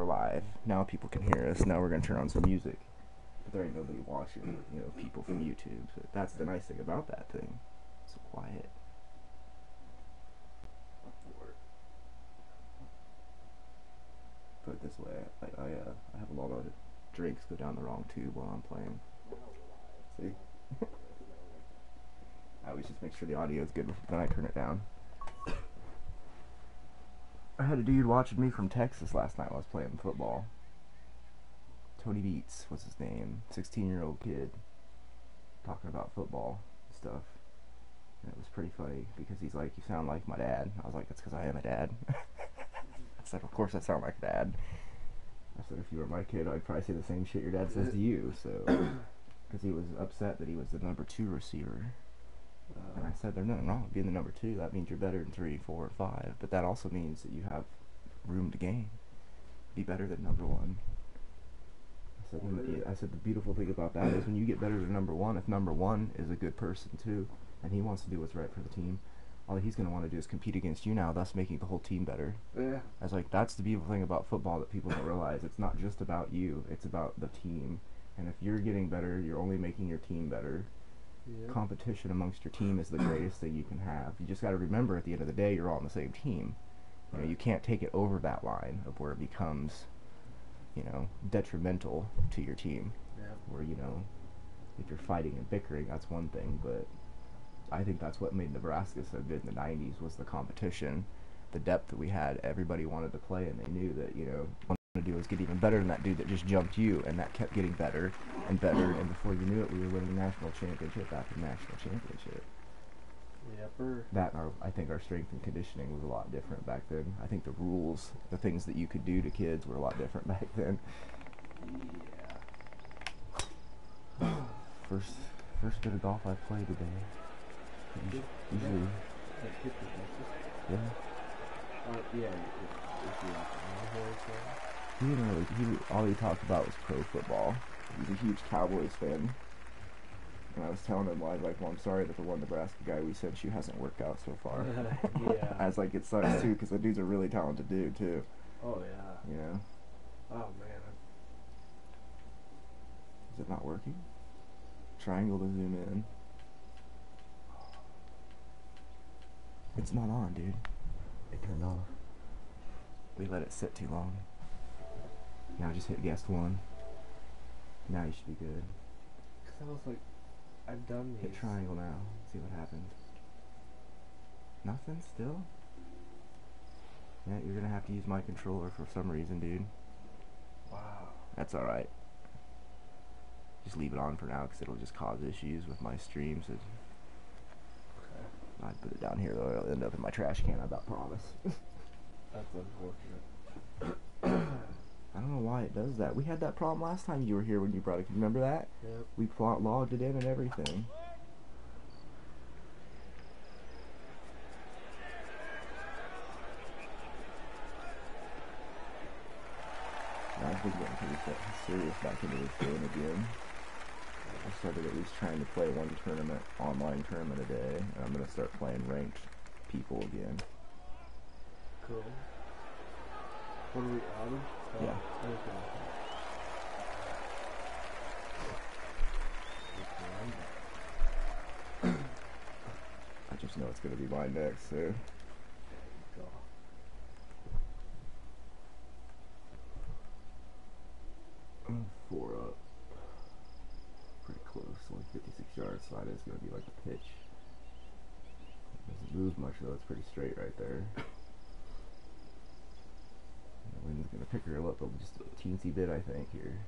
we're live. Now people can hear us. Now we're going to turn on some music. But there ain't nobody watching, people from YouTube. So that's the nice thing about that thing. It's so quiet. Put it this way, I have a lot of drinks go down the wrong tube while I'm playing. See? I always just make sure the audio is good, then I turn it down. I had a dude watching me from Texas last night while I was playing football. Tony Beats was his name. 16-year-old kid. Talking about football and stuff. And it was pretty funny because he's like, "You sound like my dad." I was like, "That's because I am a dad." I said, "Of course I sound like a dad." I said, "If you were my kid, I'd probably say the same shit your dad says to you." So, because he was upset that he was the number 2 receiver. And I said, "There's nothing wrong with being the number 2. That means you're better than 3, 4, and 5. But that also means that you have room to gain. Be better than number 1." I said, the beautiful thing about that is when you get better than number 1, if number 1 is a good person too, and he wants to do what's right for the team, all he's going to want to do is compete against you now, thus making the whole team better. Yeah. I was like, that's the beautiful thing about football that people don't realize. It's not just about you, it's about the team. And if you're getting better, you're only making your team better. Yep. Competition amongst your team is the greatest thing you can have. You just got to remember at the end of the day, you're all on the same team. You can't take it over that line of where it becomes, detrimental to your team. Yep. Where, if you're fighting and bickering, that's one thing, but I think that's what made Nebraska so good in the 90s was the competition, the depth that we had. Everybody wanted to play, and they knew that, what to do was get even better than that dude that just jumped you, and that kept getting better and better, and before you knew it, we were winning national championship after national championship. Yepper. That, and I think our strength and conditioning was a lot different back then. I think the rules, the things that you could do to kids were a lot different back then. Yeah. First bit of golf I've played today. Usually. Yeah. He didn't really. All he talked about was pro football. He's a huge Cowboys fan. And I was telling him, well, I'm sorry that the one Nebraska guy we sent you hasn't worked out so far. Yeah. I was like, it sucks too, because the dude's a really talented dude too. Oh yeah. Oh man. Is it not working? Triangle to zoom in. It's not on, dude. It turned off. We let it sit too long. Now just hit guest 1. Now you should be good. Cause I was like, I've done these. Hit triangle now. See what happens. Nothing still? Yeah, you're gonna have to use my controller for some reason, dude. Wow. That's alright. Just leave it on for now, because it'll just cause issues with my streams. Okay. I'd put it down here, though. It'll end up in my trash can, I about promise. That's unfortunate. I don't know why it does that. We had that problem last time you were here when you brought it. Can you remember that? Yep. We logged it in and everything. Now I've been getting pretty serious back into this game again. I started at least trying to play one online tournament a day, and I'm going to start playing ranked people again. Cool. What are we out of? Yeah. Okay. I just know it's going to be mine next, so. I'm 4 up. Pretty close. Only 56 yards, so that is going to be like a pitch. Doesn't move much though, it's pretty straight right there. The wind's going to pick her up just a teensy bit, I think, here.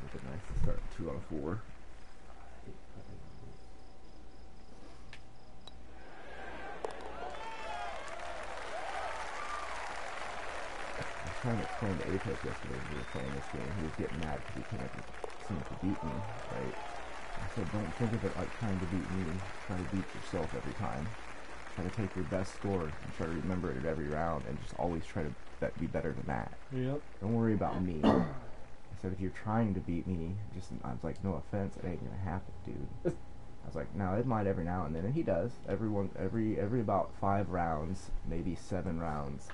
Would be nice to start 2 on 4. I was trying to explain to Apex yesterday when we were playing this game. He was getting mad because he can't seem to beat me, right? I said, don't think of it like trying to beat me. Try to beat yourself every time. Try to take your best score and try to remember it at every round and just always try to be better than that. Yep. Don't worry about me. I said, if you're trying to beat me, I was like, no offense, it ain't gonna happen, dude. I was like, no, it might every now and then, and he does. Every about 5 rounds, maybe 7 rounds,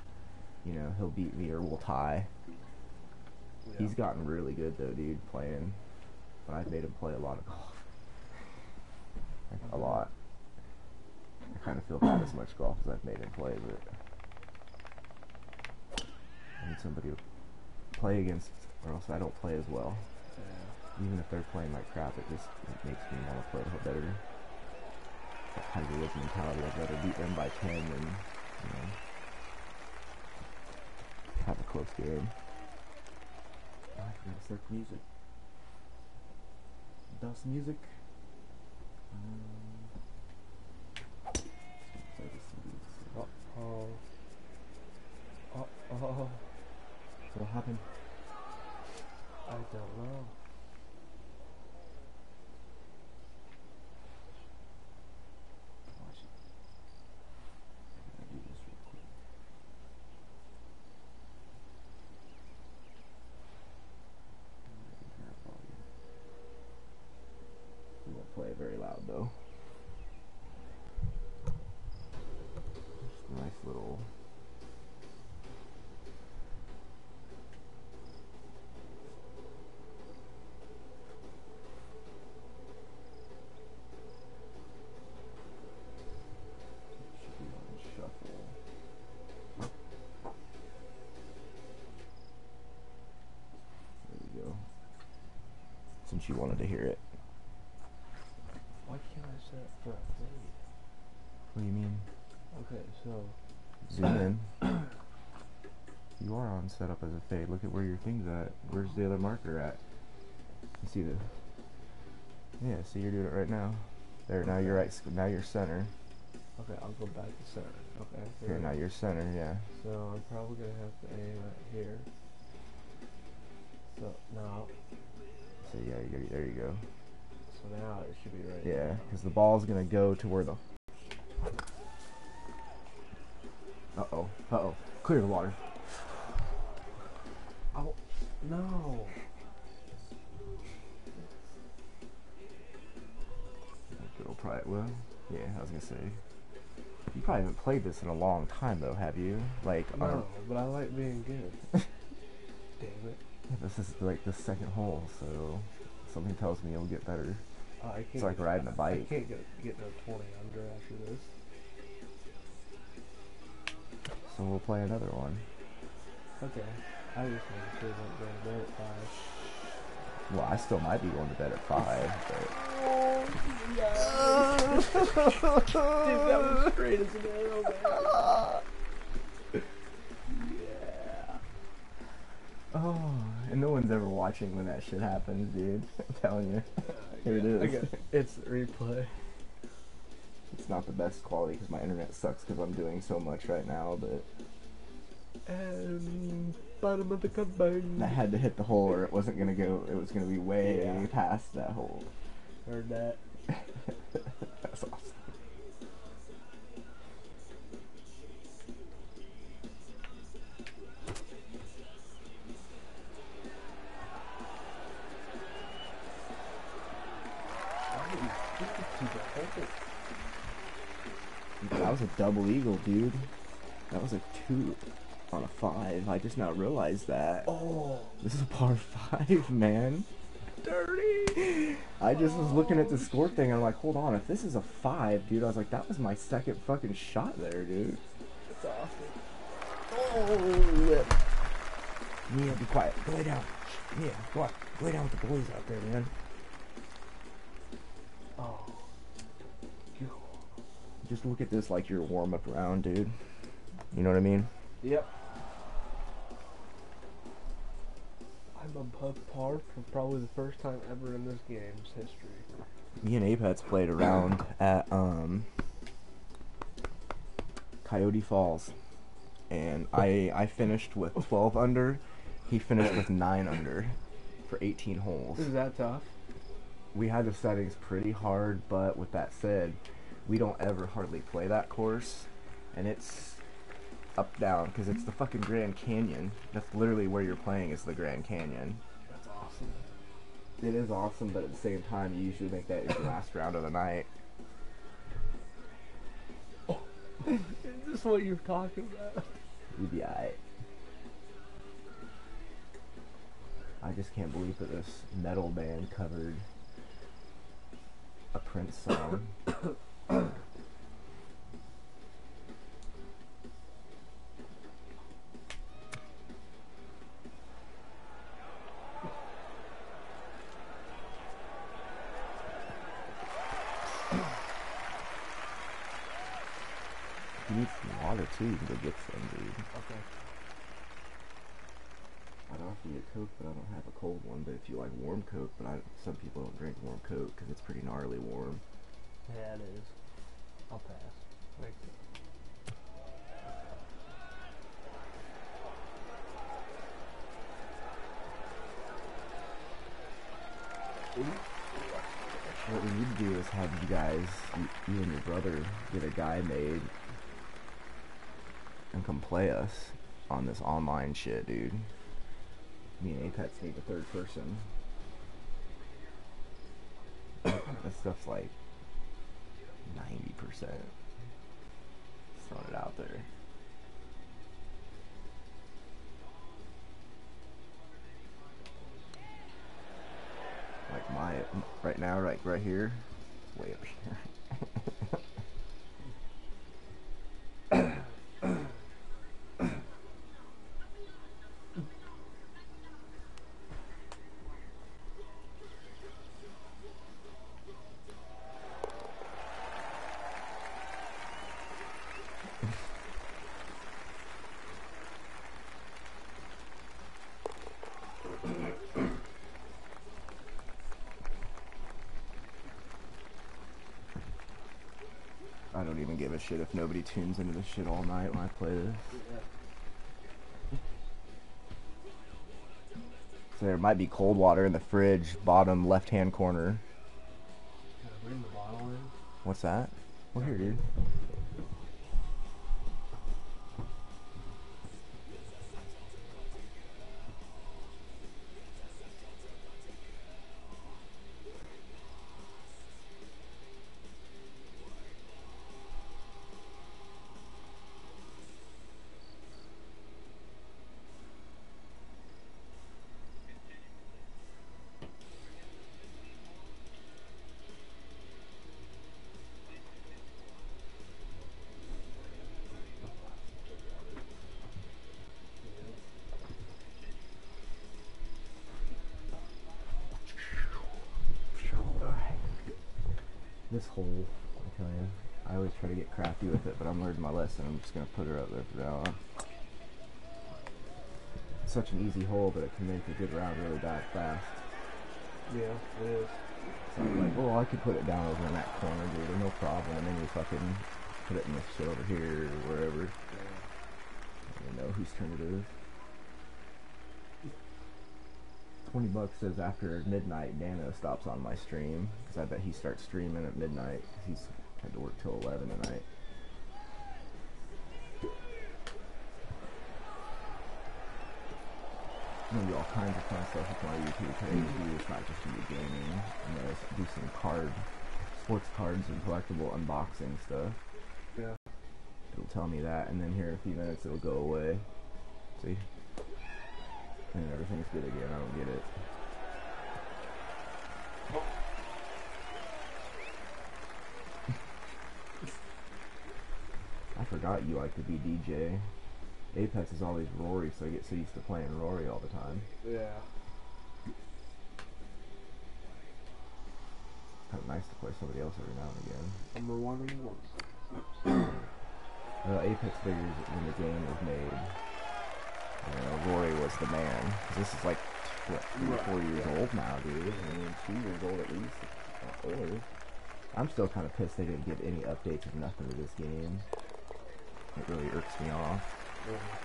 you know, he'll beat me or we'll tie. Yeah. He's gotten really good though, dude, playing. But I've made him play a lot of golf. Like, a lot. I kind of feel bad as much golf as I've made him play, but I need somebody to play against, or else I don't play as well. Yeah. Even if they're playing like crap, it makes me want to play a little better. That Tiger Woods mentality, I'd rather beat them by 10 than, you know, have a close game. Oh, I forgot to start the music. Dust music. Uh-oh. Uh-oh. What happened? I don't know. Watch it. I gotta do this real quick. We won't play it very loud though. Just a nice little. Since you wanted to hear it. Why can't I set it for a fade? What do you mean? Okay, so zoom in. You are on setup as a fade. Look at where your thing's at. Where's the other marker at? You see the? Yeah, see you're doing it right now. There, now you're right. Now you're center. Okay, I'll go back to center. Okay. Okay, now you're center. Yeah. So I'm probably gonna have to aim at here. So now. So yeah, there you go. So now it should be right. Yeah, because the ball's gonna go to where the. Uh-oh. Clear the water. Oh no. It'll probably yeah. I was gonna say. You probably haven't played this in a long time though, have you? Like. No, but I like being good. Damn it. This is like the second hole, so something tells me it'll get better. It's like riding a bike. I can't get no 20 under after this. So we'll play another one. Okay. I just want to see if I'm going to bed at 5. Well, I still might be going to bed at 5, but... Oh, yeah. Dude, that was straight as an arrow, man. Yeah. Oh, and no one's ever watching when that shit happens, dude. I'm telling you. Here it is. It's replay. It's not the best quality because my internet sucks because I'm doing so much right now, but... And bottom of the cupboard. I had to hit the hole or it wasn't going to go, it was going to be way past that hole. Heard that. That's awesome. That was a double eagle, dude. That was a 2 on a 5. I just now realized that. Oh, this is a par 5, man. dirty. I just was looking at the score thing and I'm like, hold on, if this is a 5, dude, I was like, that was my second fucking shot there, dude. That's awesome. Oh, lip. Mia, be quiet. Go lay down. Mia, go on. Go lay down with the boys out there, man. Oh. Just look at this like your warm-up round, dude. You know what I mean? Yep. I'm above par for probably the first time ever in this game's history. Me and Apex played around at Coyote Falls, and I finished with 12 under. He finished with 9 under for 18 holes. Is that tough? We had the settings pretty hard, but with that said, we don't ever hardly play that course, and it's up down because it's the fucking Grand Canyon. That's literally where you're playing, is the Grand Canyon. That's awesome. awesome. It is awesome, but at the same time, you usually make that your last round of the night. Is this what you're talking about? You'd be alright. I just can't believe that this metal band covered a Prince song. You need some water too, you can go get some, dude. Okay. I'd offer you a Coke, but I don't have a cold one. But if you like warm Coke, but some people don't drink warm Coke because it's pretty gnarly warm. Yeah, it is. I'll pass. Thanks. What we need to do is have you guys, you and your brother, get a guy made and come play us on this online shit, dude. Me and Apex need a third person. That stuff's like 90%. Just throwing it out there. Like right now, like right here, it's way up here. I don't even give a shit if nobody tunes into this shit all night when I play this. So there might be cold water in the fridge, bottom left-hand corner. Can I bring the bottle in? What's that? Well, here, dude. This hole, I tell you, I always try to get crafty with it, but I'm learning my lesson. I'm just going to put her up there for now. It's such an easy hole, but it can make a good round really bad fast. Yeah, it is. So I'm like, oh, I could put it down over in that corner, dude, no problem. And then you fucking put it in this shit over here or wherever. Yeah. You know whose turn it is. $20 says after midnight, Dano stops on my stream, because I bet he starts streaming at midnight, because he's had to work till 11 tonight. I'm gonna do all kinds of fun stuff with my YouTube page. It's not just gonna be gaming. I'm gonna do some sports cards and collectible unboxing stuff. Yeah. It'll tell me that, and then here in a few minutes it'll go away. See? And everything's good again. I don't get it. I forgot you like to be DJ. Apex is always Rory, so I get so used to playing Rory all the time. Yeah. Kind of nice to play somebody else every now and again. Number 1 and 1. Apex figures when the game was made. You know, Rory was the man. This is like, what, 3 or 4 years old now, dude. I mean, 2 years old at least. Not older. I'm still kind of pissed they didn't give any updates or nothing to this game. It really irks me off.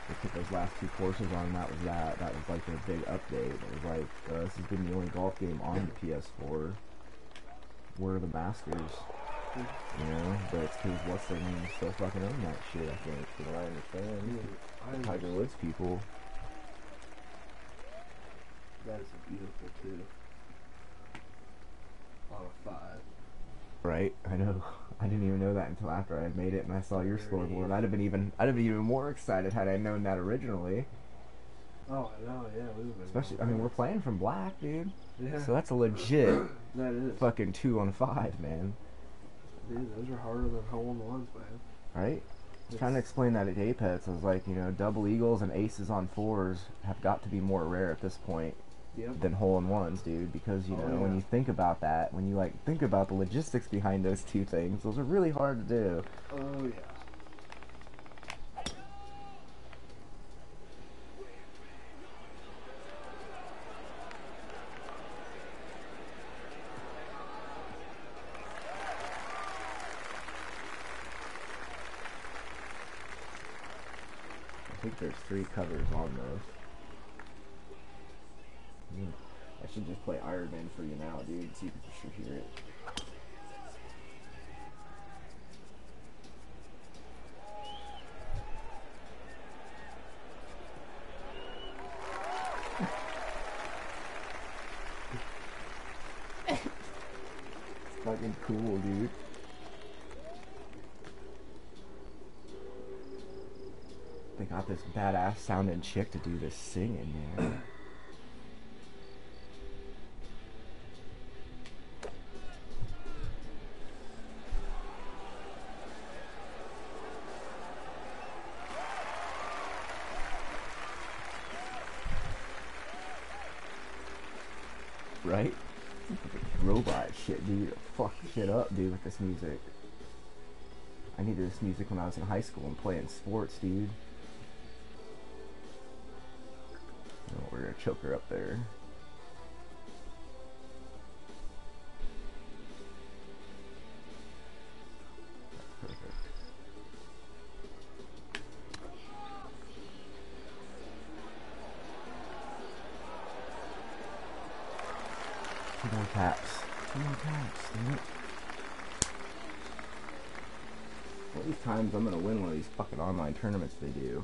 They put those last 2 courses on, and that was that. That was like their big update. It was like, this has been the only golf game on the PS4. Where are the Masters? You know, but it's because what's their name still fucking own that shit, I think, from what I understand. Tiger Woods people. That is a beautiful 2. On a 5. Right? I know. I didn't even know that until after I had made it and I saw your scoreboard. I'd have been even more excited had I known that originally. Oh, I know, yeah. Especially, I mean, we're playing from black, dude. Yeah. So that's a legit that is. fucking 2 on 5, man. Dude, those are harder than hole-in-ones, man. Right? I was trying to explain that at Apex. I was like, you know, double eagles and aces on 4s have got to be more rare at this point than hole-in-ones, dude. Because, you know, when you think about that, when you, like, think about the logistics behind those 2 things, those are really hard to do. Oh, yeah. I think there's 3 covers on those. I should just play Iron Man for you now, dude. See if you should hear it. It's fucking cool, dude. They got this badass sounding chick to do this singing, man. Right? Robot shit, dude. Fuck shit up, dude, with this music. I needed this music when I was in high school and playing sports, dude. Oh, we're gonna choke her up there. That's perfect. Two more taps. 2 more taps, damn it. All these times I'm gonna win one of these fucking online tournaments they do.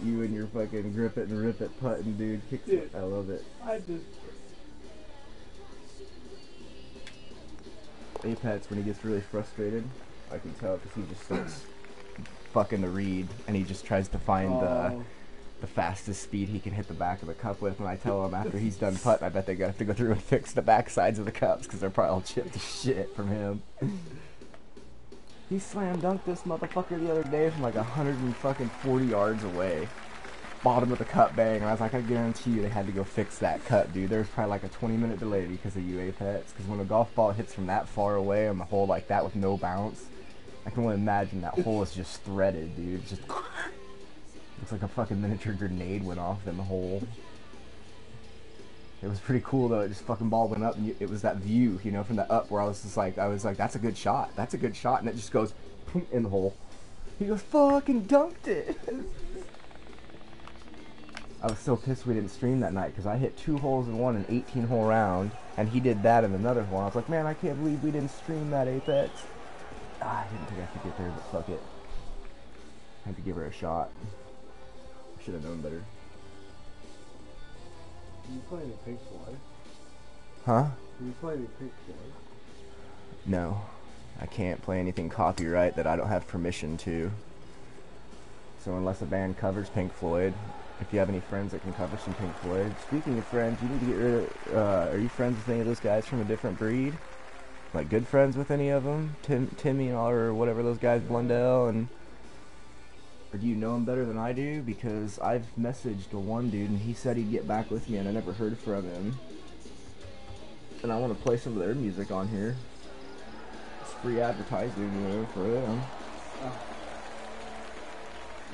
You and your fucking grip it and rip it putting, dude. Dude, I love it. Apex, when he gets really frustrated, I can tell because he just starts fucking the read and he just tries to find the fastest speed he can hit the back of the cup with. And I tell him after he's done putting, I bet they have to go through and fix the back sides of the cups because they're probably all chipped to shit from him. He slam dunked this motherfucker the other day from like 140 yards away. Bottom of the cup bang, and I was like, I guarantee you they had to go fix that cup, dude. There's probably like a 20-minute delay because of you, Apex. Because when a golf ball hits from that far away on the hole like that with no bounce, I can only imagine that hole is just threaded, dude. It's just looks like a fucking miniature grenade went off in the hole. It was pretty cool though. It just fucking ball went up, and it was that view, you know, from the up where I was like, that's a good shot. That's a good shot, and it just goes in the hole. He goes, fucking dunked it. I was so pissed we didn't stream that night because I hit 2 holes in one, an 18-hole round, and he did that in another hole. I was like, man, I can't believe we didn't stream that, Apex. I didn't think I could get there, but fuck it. I had to give her a shot. I should have known better. Are you playing a Pink Floyd? Huh? Are you playing a Pink Floyd? No. I can't play anything copyright that I don't have permission to. So unless a band covers Pink Floyd, if you have any friends that can cover some Pink Floyd. Speaking of friends, you need to get rid of, are you friends with any of those guys from a different breed? Like good friends with any of them? Timmy or whatever those guys, Blundell, and... Or do you know him better than I do? Because I've messaged the one dude and he said he'd get back with me and I never heard from him. And I want to play some of their music on here. It's free advertising, you know, for them.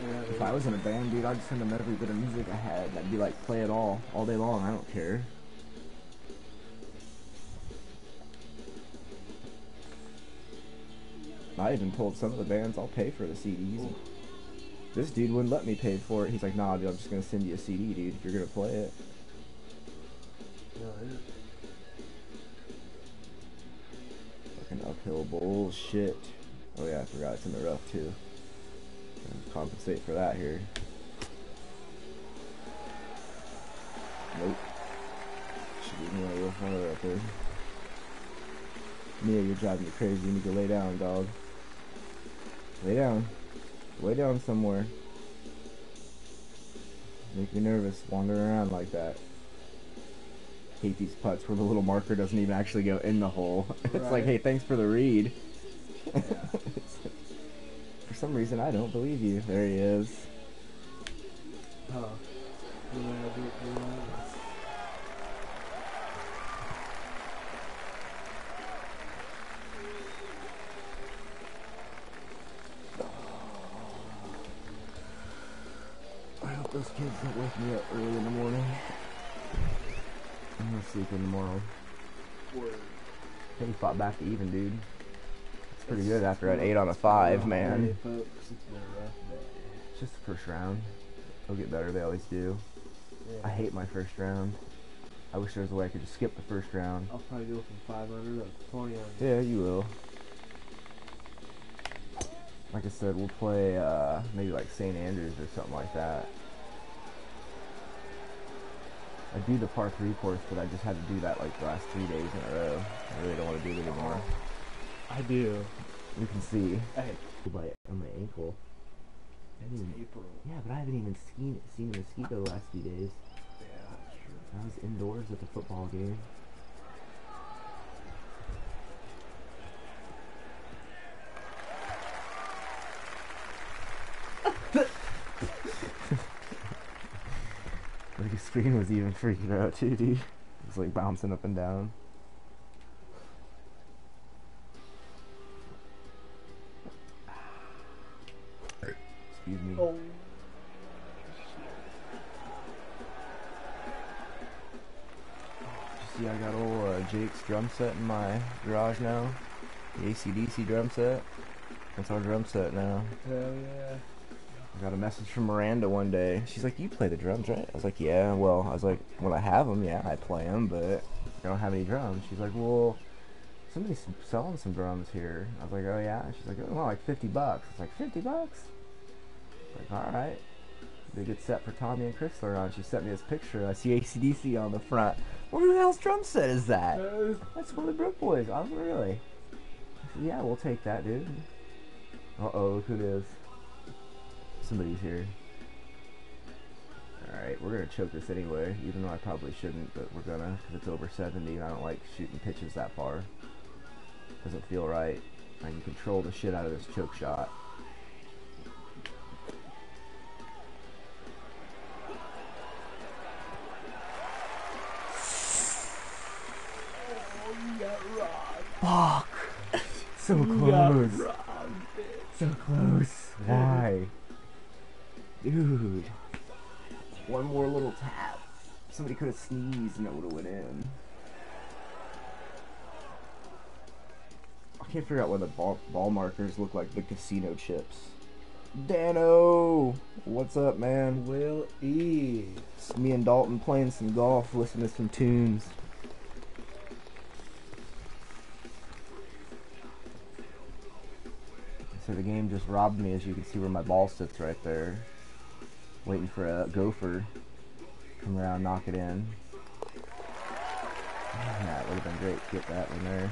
Yeah, if I was in a band, dude, I'd send them every bit of music I had. I'd be like, play it all day long. I don't care. I even told some of the bands I'll pay for the CDs. Ooh. This dude wouldn't let me pay for it. He's like, nah, dude, I'm just gonna send you a CD, dude, if you're gonna play it. Yeah, Fucking uphill bullshit. Oh yeah, I forgot it's in the rough too. Compensate for that here. Nope. Should be more real far right there. Mia, you're driving me crazy. You need to lay down, dog. Lay down. Lay down somewhere. Make me nervous wandering around like that. Hate these putts where the little marker doesn't even actually go in the hole. It's Right. like, hey, thanks for the read. Yeah. For some reason, I don't believe you. There he is. Huh. I hope those kids don't wake me up early in the morning. I'm gonna sleep in tomorrow. Word. He fought back to even, dude. It's pretty good after an 8 on a 5, man. Hey, folks, it's been a rough day. It's just the first round. It'll get better, they always do. Yeah. I hate my first round. I wish there was a way I could just skip the first round. I'll probably go from 500 up to 2000. Yeah, you will. Like I said, we'll play maybe like St. Andrews or something like that. I do the par 3 course, but I just had to do that like the last 3 days in a row. I really don't want to do it anymore. I do. You can see. Hey. On my ankle. April. Yeah, but I haven't even seen a mosquito the last few days. Yeah, that's true. I was indoors at the football game. Like, the screen was even freaking out too, dude. It was like bouncing up and down. Excuse me. Oh. See, I got old Jake's drum set in my garage now. The AC/DC drum set. That's our drum set now. Hell yeah. I got a message from Miranda one day. She's like, "You play the drums, right?" I was like, "Yeah." Well, I was like, "When I have them, yeah, I play them, but I don't have any drums." She's like, "Well, somebody's selling some drums here." I was like, "Oh yeah." She's like, "Oh, well, like $50." I was like, $50? Like, all right. Be a good set for Tommy and Chrysler on. She sent me this picture. I see AC/DC on the front. What the hell's drum set is that? That's one of the Brook Boys. I was like, really? I said, yeah, we'll take that, dude. Uh-oh, look who it is. Somebody's here. Alright, we're gonna choke this anyway, even though I probably shouldn't, but we're gonna, because it's over 70 and I don't like shooting pitches that far. Doesn't feel right. I can control the shit out of this choke shot. Oh, you got robbed. Fuck! So You close. got robbed, bitch. So close. Why? Dude. One more little tap. Somebody could have sneezed and it would have went in. I can't figure out why the ball markers look like the casino chips. Dano! What's up, man? Will E. It's me and Dalton playing some golf, listening to some tunes. So the game just robbed me, as you can see where my ball sits right there. Waiting for a gopher to come around, knock it in. Yeah, it would have been great to get that one there.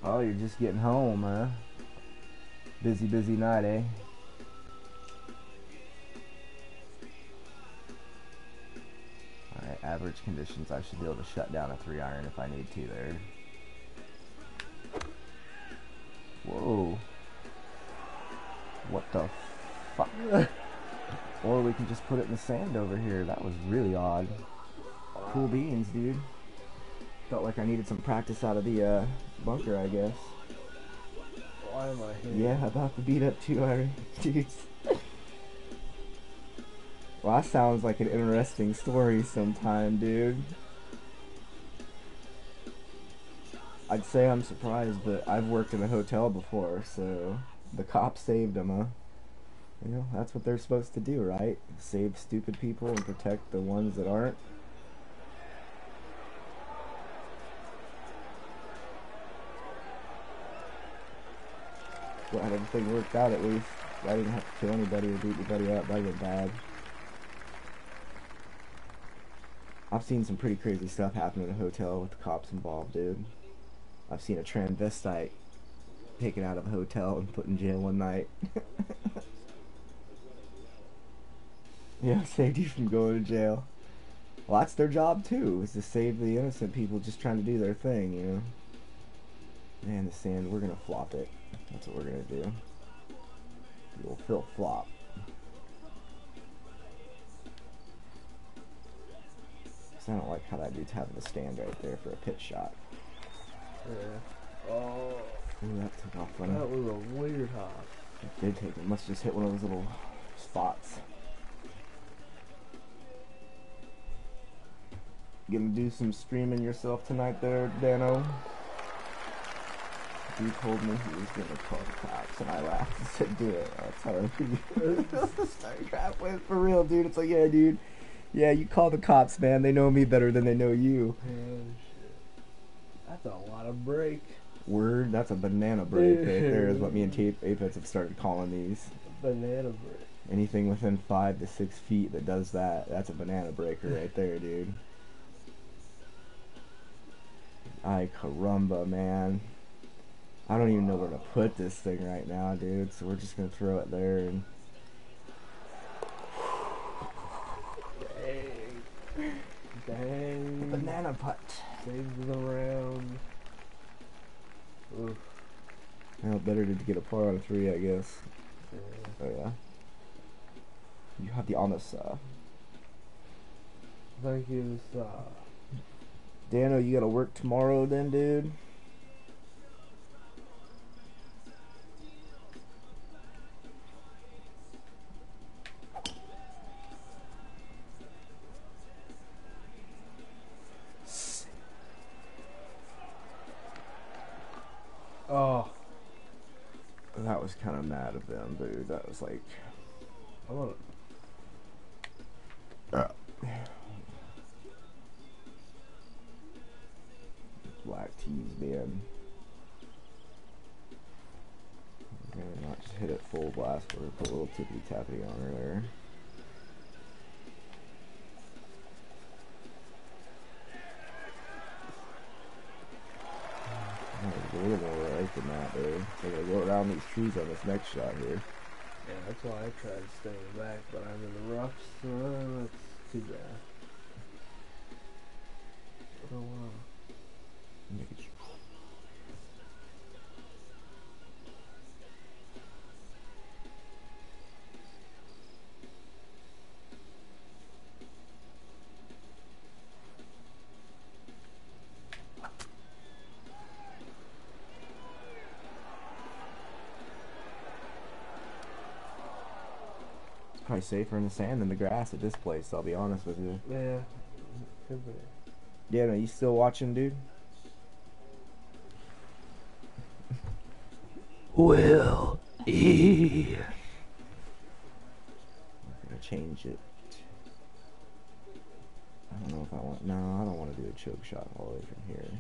Oh, you're just getting home, huh? Busy, busy night, eh? Alright, average conditions. I should be able to shut down a 3-iron if I need to there. Whoa. What the fuck? Or we can just put it in the sand over here. That was really odd. Cool beans, dude. Felt like I needed some practice out of the bunker, I guess. Why am I here? Yeah, about to beat up 2-iron dudes. Well, that sounds like an interesting story sometime, dude. I'd say I'm surprised, but I've worked in a hotel before, so the cops saved them, huh? You know, that's what they're supposed to do, right? Save stupid people and protect the ones that aren't. Glad everything worked out at least. I didn't have to kill anybody or beat anybody up. That would have been bad. I've seen some pretty crazy stuff happen in a hotel with the cops involved, dude. I've seen a transvestite taken out of a hotel and put in jail one night. Yeah, saved you from going to jail. Well, that's their job too, is to save the innocent people just trying to do their thing, you know. Man, the sand, we're gonna flop it. That's what we're gonna do. We'll fill flop. I don't like how that dude's having to stand right there for a pitch shot. Yeah. Oh. Ooh, that took off funny. That was a weird hop. It did take it. Must just hit one of those little spots. You gonna do some streaming yourself tonight there, Dano? He told me he was gonna call the cops, and I laughed and said, do it. That's how StarCraft went for real, dude. It's like, yeah, dude. Yeah, you call the cops, man. They know me better than they know you. Oh, shit. That's a lot of break. Word, that's a banana break right there is what me and Apex have started calling these. Banana break. Anything within 5 to 6 feet that does that, that's a banana breaker right there, dude. Ay caramba, man. I don't even know where to put this thing right now, dude, so we're just gonna throw it there and... Dang. Banana putt. Saves the round. Oof. Well, better to get a par on a 3, I guess. Yeah. Oh, yeah. You have the honest, Thank you, sir. Dano, you gotta work tomorrow then, dude? Oh. That was kind of mad of them, dude. That was like... I want Black tees, man. Okay, not just hit it full blast, but put a little tippity tappity on her there. A little more right than that, dude. So I gotta go around these trees on this next shot here. Yeah, that's why I tried to stay back, but I'm in the roughs, so that's too bad. Oh wow. Probably safer in the sand than the grass at this place, I'll be honest with you. Yeah, could be. Yeah, no, you still watching, dude? Will E. I'm gonna change it. I don't know if I want. No, I don't want to do a choke shot all the way from here.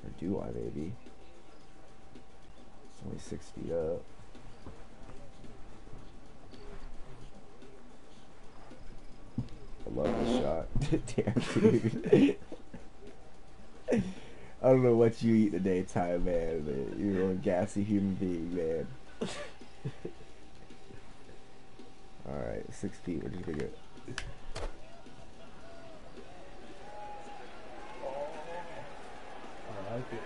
Or do I, baby? It's only 6 feet up. I love this shot. Damn, dude. I don't know what you eat in the daytime, man, but you're a gassy human being, man. Alright, 6 feet, we're just gonna get... I like it.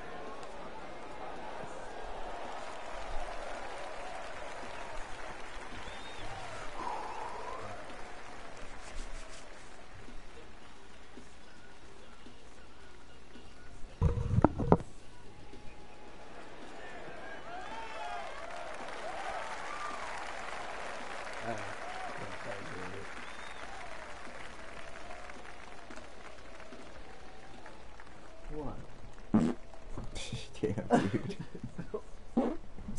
Damn, dude.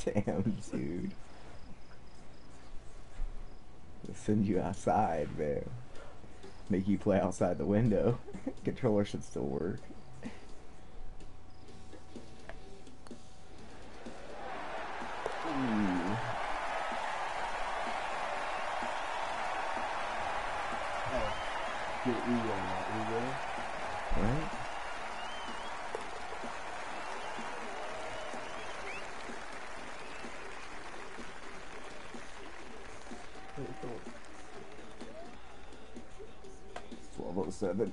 Damn, dude. They'll send you outside, man. Make you play outside the window. Controller should still work. Ooh. ego. Right? Wait, go. 12:07.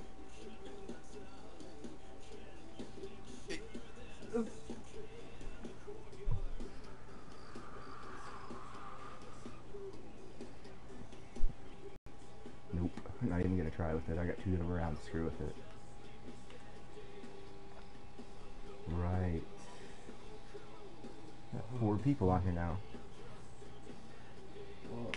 Nope, I'm not even gonna try with it. I got 2 good rounds. Screw with it. Right. Got 4 people on here now. Whoa.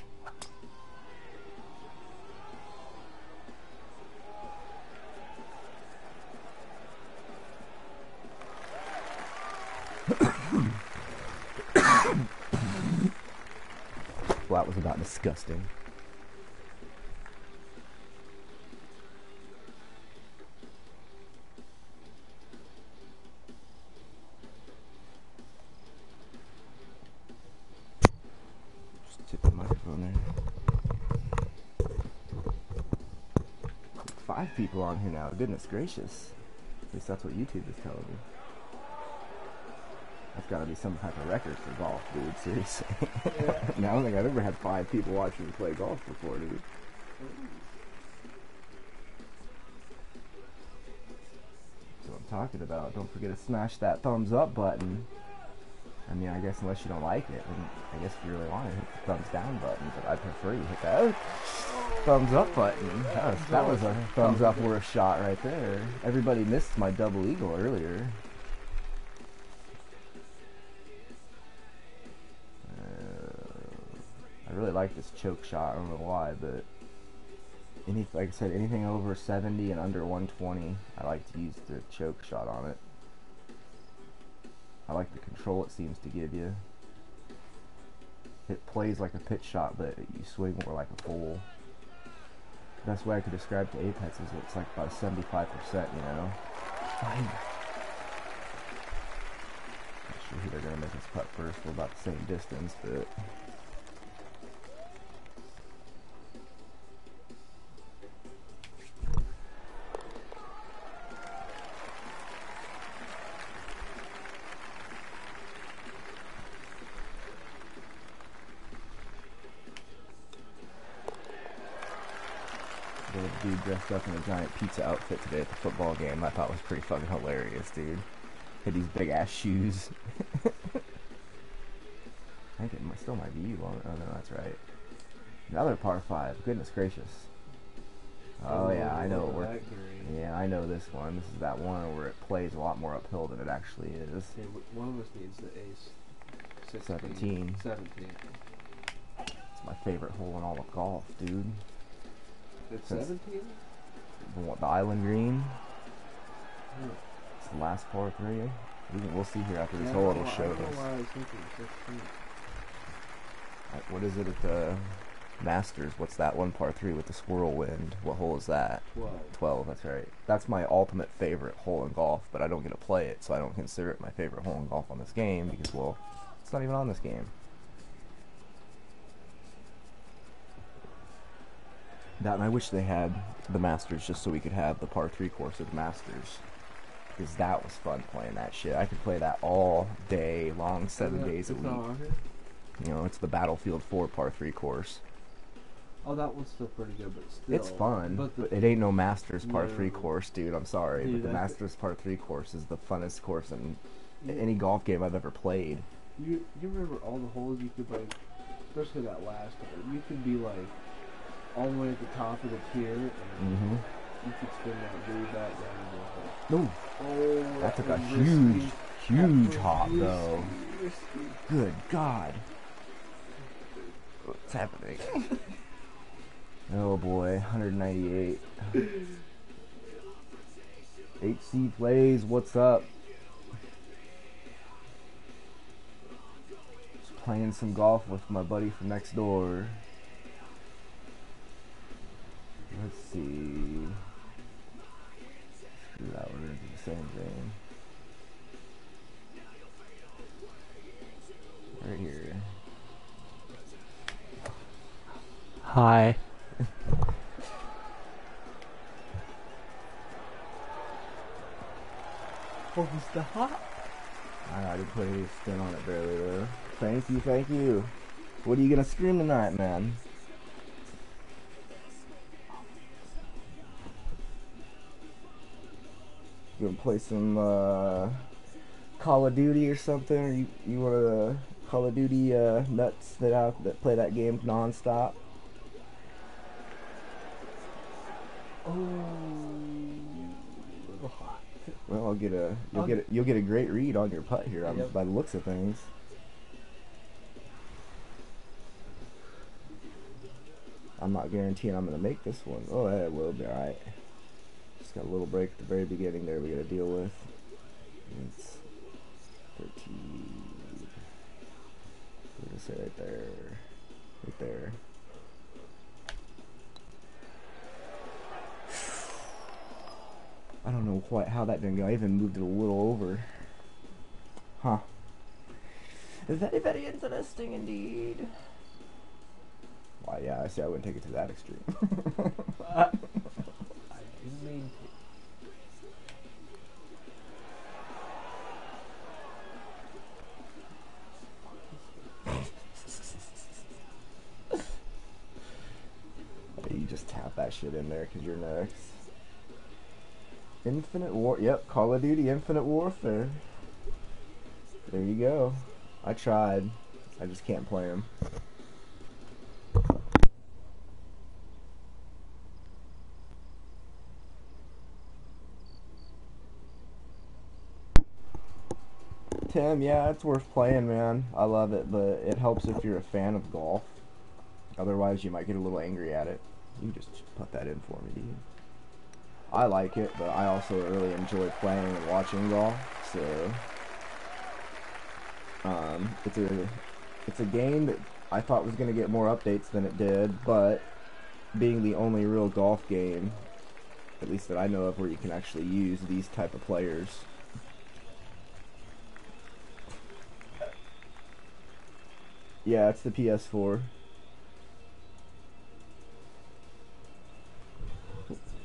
Well, that was about disgusting. Just tip the microphone there. 5 people on here now. Goodness gracious. At least that's what YouTube is telling me. That's gotta be some type of record for golf, dude. Seriously. Yeah. I don't think I've ever had 5 people watching me play golf before, dude. That's what I'm talking about. Don't forget to smash that thumbs up button. I mean, I guess unless you don't like it, then I guess if you really want to, hit the thumbs down button. But I prefer you hit that thumbs up button. That was a thumbs up worth shot right there. Everybody missed my double eagle earlier. I really like this choke shot. I don't know why, but like I said, anything over 70 and under 120, I like to use the choke shot on it. I like the control it seems to give you. It plays like a pitch shot, but you swing more like a full. Best way I could describe to Apex is it's like about 75%, you know. Fine. Not sure who they're gonna make us putt first. We're about the same distance, but. The dude dressed up in a giant pizza outfit today at the football game I thought was pretty fucking hilarious, dude. Had these big ass shoes. I think it still might be you. Oh no, that's right. Another par 5. Goodness gracious. Oh yeah, I know what we're. Yeah, I know this one. This is that one where it plays a lot more uphill than it actually is. Okay, one of us needs the ace. 17. 17. It's my favorite hole in all of golf, dude. It's 17? The island green. Yeah. It's the last par 3. We'll see here after this hole. It'll show I don't know us. why I was thinking 16. What is it at the Masters? What's that one par 3 with the swirl wind? What hole is that? 12. 12, that's right. That's my ultimate favorite hole in golf, but I don't get to play it, so I don't consider it my favorite hole in golf on this game because, well, it's not even on this game. That, and I wish they had the Masters just so we could have the par 3 course of the Masters. Because that was fun playing that shit. I could play that all day long, 7 days a week. You know, it's the Battlefield 4 par 3 course. Oh, that one's still pretty good, but still. It's fun, but it ain't no Masters par 3 course, dude. I'm sorry, Dude, but the Masters par 3 course is the funnest course in any golf game I've ever played. You remember all the holes you could, like, especially that last one, you could be, like, all the way at the top of the tier, and you could spin that dude back down. Ooh, Oh, that took a was huge, risky. huge hop, Risky, though. risky. Good God. What's happening? Oh boy, 198. HC plays, what's up? Just playing some golf with my buddy from next door. Let's see. Screw that, we're gonna do the same thing. Right here. Hi. Oh, stop. I already put a spin on it barely though. Thank you, thank you. What are you gonna stream tonight, man? You gonna play some Call of Duty or something? Or you one of the Call of Duty nuts that play that game non-stop? Oh, a little hot. Well, you'll get a great read on your putt here Yep. by the looks of things. I'm not guaranteeing I'm gonna make this one. Oh, it will be alright. Just got a little break at the very beginning there we gotta deal with. It's 13. We're gonna say right there. Right there. I don't know quite how that didn't go. I even moved it a little over. Huh. Very, very interesting indeed. Why, yeah, I see I wouldn't take it to that extreme. I didn't mean You just tap that shit in there because you're next. Infinite War. Yep, Call of Duty Infinite Warfare. There you go. I tried. I just can't play them. Tim, yeah, it's worth playing, man. I love it, but it helps if you're a fan of golf. Otherwise, you might get a little angry at it. You just put that in for me, dude. I like it, but I also really enjoy playing and watching golf. So, it's a game that I thought was going to get more updates than it did, but being the only real golf game, at least that I know of, where you can actually use these type of players. Yeah, it's the PS4.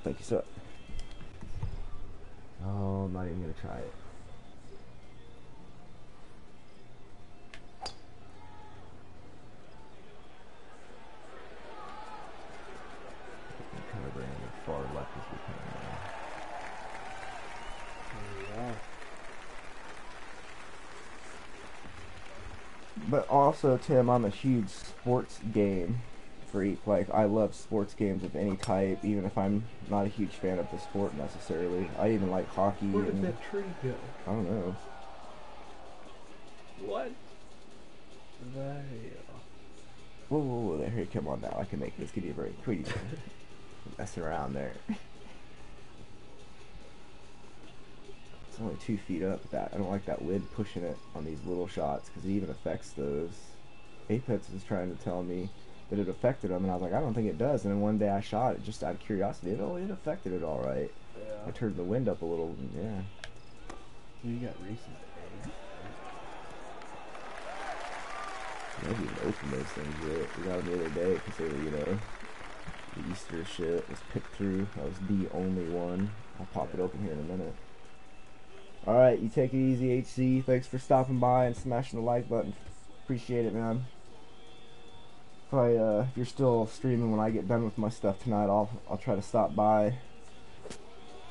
Thank you, sir. Oh, I'm not even gonna try it. Kind of bring it as far left as we can. yeah. But also, Tim, I'm a huge sports game freak. Like, I love sports games of any type, even if I'm not a huge fan of the sport necessarily. I even like hockey. Where did that tree go? I don't know. What? There. Whoa, whoa, whoa, there, here, come on now. I can make this. Give you a break. Tweety. Mess around there. It's only 2 feet up. That I don't like that wind pushing it on these little shots because it even affects those. Apex was trying to tell me that it affected them, and I was like, I don't think it does. And then one day I shot it just out of curiosity. It affected it all right. Yeah. I turned the wind up a little. And yeah. You got recent eggs. I didn't even open those things yet. We got them the other day because they were, you know, the Easter shit was picked through. That was the only one. I'll pop it open here in a minute. Alright, you take it easy, HC. Thanks for stopping by and smashing the like button. Appreciate it, man. If you're still streaming when I get done with my stuff tonight, I'll try to stop by.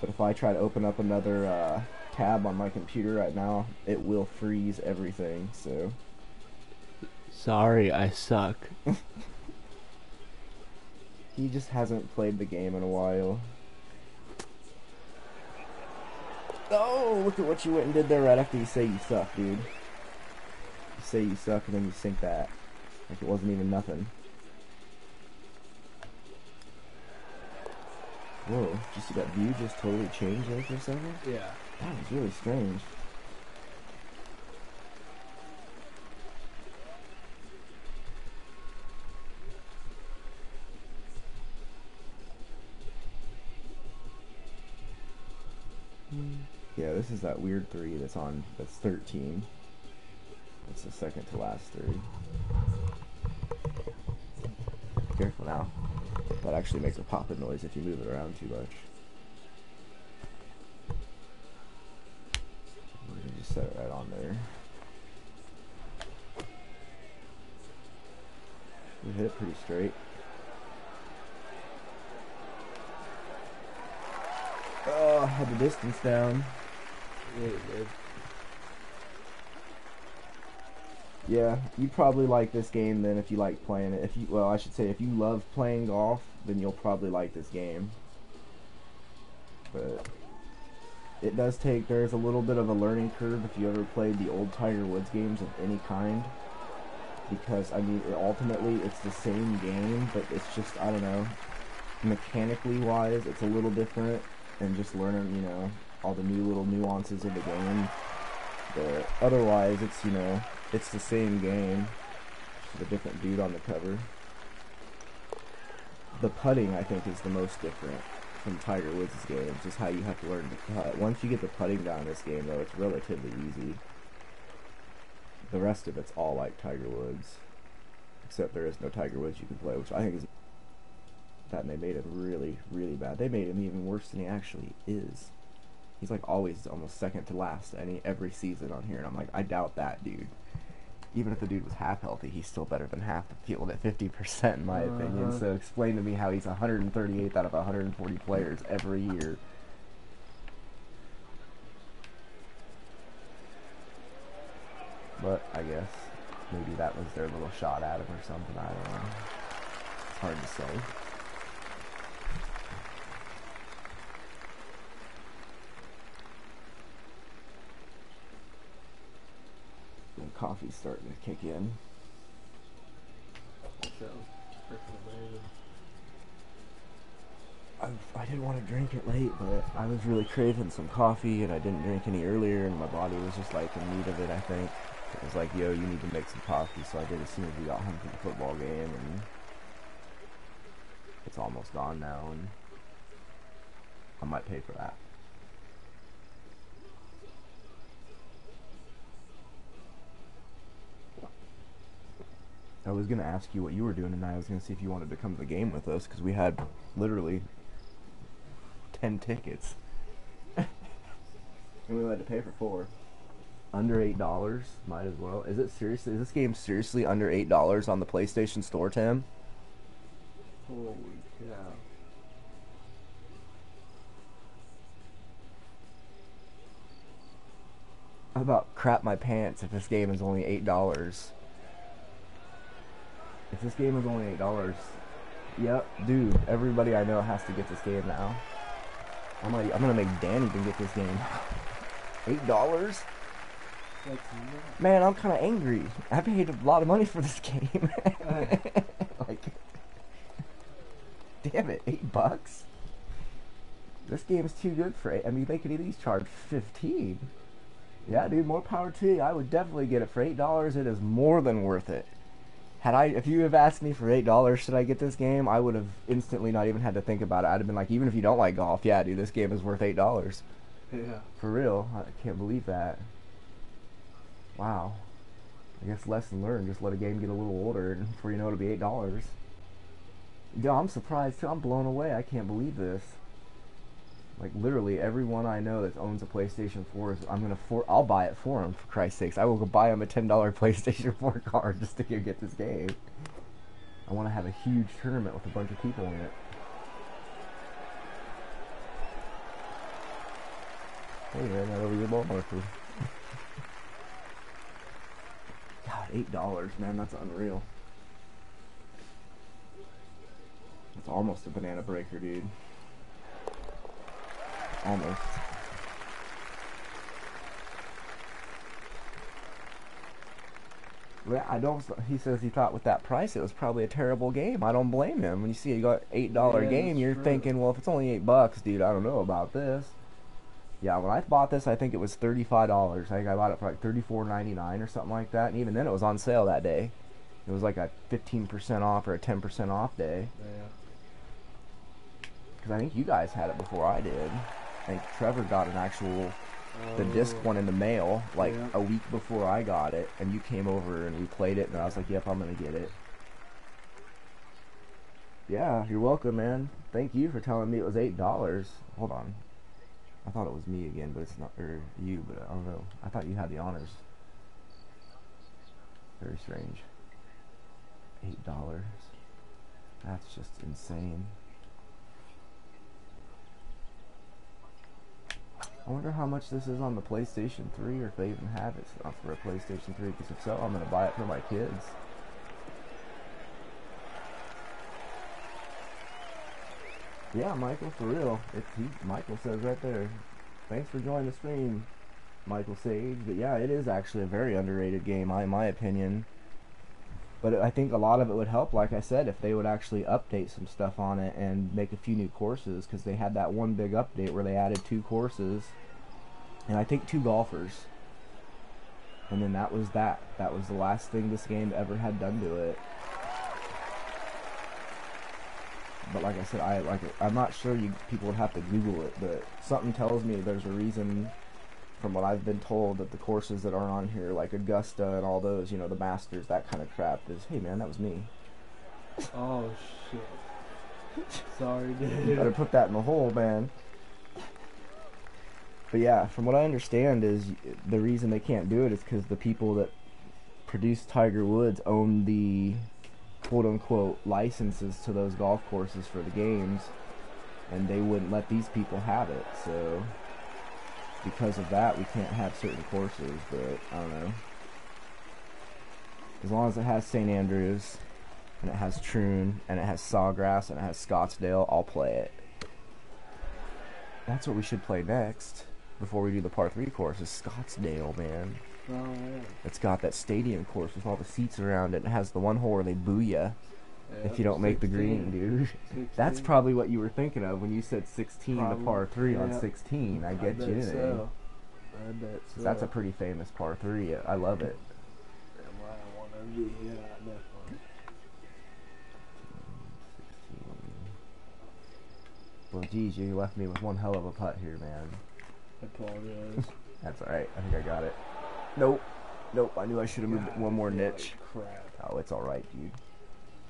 But if I try to open up another tab on my computer right now, it will freeze everything, so... Sorry, I suck. He just hasn't played the game in a while. Oh, look at what you went and did there right after you say you suck, dude. You say you suck and then you sink that. Like it wasn't even nothing. Whoa, did you see that view just totally change there for a second? Yeah. That was really strange. Yeah, this is that weird 3 that's 13. That's the second to last 3. Careful now. That actually makes a popping noise if you move it around too much. down there. We hit it pretty straight. Oh, had the distance down. Yeah, you did. Yeah, you'd probably like this game then if you like playing it. Well, I should say if you love playing golf, then you'll probably like this game. But it does there's a little bit of a learning curve if you ever played the old Tiger Woods games of any kind. Because, I mean, ultimately it's the same game, but it's just, I don't know, mechanically wise, it's a little different. And just learning, you know, all the new little nuances of the game. But otherwise, it's, you know, it's the same game. Just a different dude on the cover. The putting, I think, is the most different from Tiger Woods' games. Just how you have to learn to putt. Once you get the putting down in this game, though, it's relatively easy. The rest of it's all like Tiger Woods. Except there is no Tiger Woods you can play, which I think is... that, and they made him really, really bad. They made him even worse than he actually is. He's like always almost second to last every season on here, and I'm like, I doubt that, dude. Even if the dude was half healthy, he's still better than half the field at 50% in my opinion. So explain to me how he's 138th out of 140 players every year. But I guess maybe that was their little shot at him or something. I don't know. It's hard to say. And coffee's starting to kick in. So, freaking I didn't want to drink it late, but I was really craving some coffee, and I didn't drink any earlier, and my body was just like in need of it, I think. It was like, yo, you need to make some coffee, so I did as soon as we got home from the football game, and it's almost gone now, and I might pay for that. I was going to ask you what you were doing tonight. I was going to see if you wanted to come to the game with us, because we had literally 10 tickets. And we had to pay for 4. Under $8, might as well. Is this game seriously under $8 on the PlayStation Store, Tim? holy cow. I about crap my pants if this game is only $8. If this game is only $8, yep, dude, everybody I know has to get this game now. I'm gonna make Dan even get this game. $8? Man, I'm kind of angry. I paid a lot of money for this game. Like, damn it, $8? This game is too good for 8. I mean, they could at least charge 15. Yeah, dude, more power to you. I would definitely get it for $8. It is more than worth it. If you have asked me for $8, should I get this game? I would have instantly not even had to think about it. I'd have been like, even if you don't like golf, yeah, dude, this game is worth $8. Yeah. For real, I can't believe that. Wow. I guess lesson learned. Just let a game get a little older, and before you know, it'll be $8. Yo, I'm surprised too. I'm blown away. I can't believe this. Like, literally, everyone I know that owns a PlayStation 4, I'll buy it for them, for Christ's sakes. I will go buy them a $10 PlayStation 4 card just to get this game. I want to have a huge tournament with a bunch of people in it. Hey, man, that over your ball marker. God, $8, man, that's unreal. It's almost a banana breaker, dude. Almost. Well, he says he thought with that price it was probably a terrible game. I don't blame him. When you see you got $8 game, you're thinking, well, if it's only $8, dude, I don't know about this. Yeah, when I bought this, I think it was $35. I think I bought it for like $34.99 or something like that. And even then, it was on sale that day. It was like a 15% off or a 10% off day. Yeah. Because I think you guys had it before I did. I think Trevor got an actual, the disc one in the mail, like a week before I got it, and you came over and we played it, and I was like, yep, I'm going to get it. Yeah, you're welcome, man. Thank you for telling me it was $8. Hold on. I thought it was me again, but it's not, or you, but I don't know. I thought you had the honors. Very strange. $8. That's just insane. I wonder how much this is on the PlayStation 3, or if they even have it for a PlayStation 3, because if so, I'm going to buy it for my kids. Yeah, Michael, for real. Michael says right there, thanks for joining the stream, Michael Sage. But yeah, it is actually a very underrated game, in my opinion. But I think a lot of it would help, like I said, if they would actually update some stuff on it and make a few new courses, because they had that one big update where they added 2 courses, and I think 2 golfers. And then that was that. That was the last thing this game ever had done to it. But like I said, I'm not sure people would have to Google it, but something tells me there's a reason, from what I've been told, that the courses that are on here, like Augusta and all those, you know, the Masters, that kind of crap, is, hey man, that was me. Oh shit. Sorry, dude. You better put that in the hole, man. But yeah, from what I understand is the reason they can't do it is because the people that produce Tiger Woods own the quote-unquote licenses to those golf courses for the games, and they wouldn't let these people have it, so because of that we can't have certain courses. But I don't know, as long as it has St. Andrews and it has Troon and it has Sawgrass and it has Scottsdale, I'll play it. That's what we should play next before we do the par 3 course, is Scottsdale, man. Oh, yeah. It's got that stadium course with all the seats around it. It has the one hole where they boo ya if you don't make the green, dude. 16. That's probably what you were thinking of when you said 16, the par 3 on yeah. 16. I get you. So. I bet so. That's a pretty famous par 3. I love it. Damn right, I want to be, yeah, definitely. 16. Well, geez, you left me with one hell of a putt here, man. I apologize. That's alright. I think I got it. Nope. Nope. I knew I should have moved it one more niche. Crap. Oh, it's alright, dude.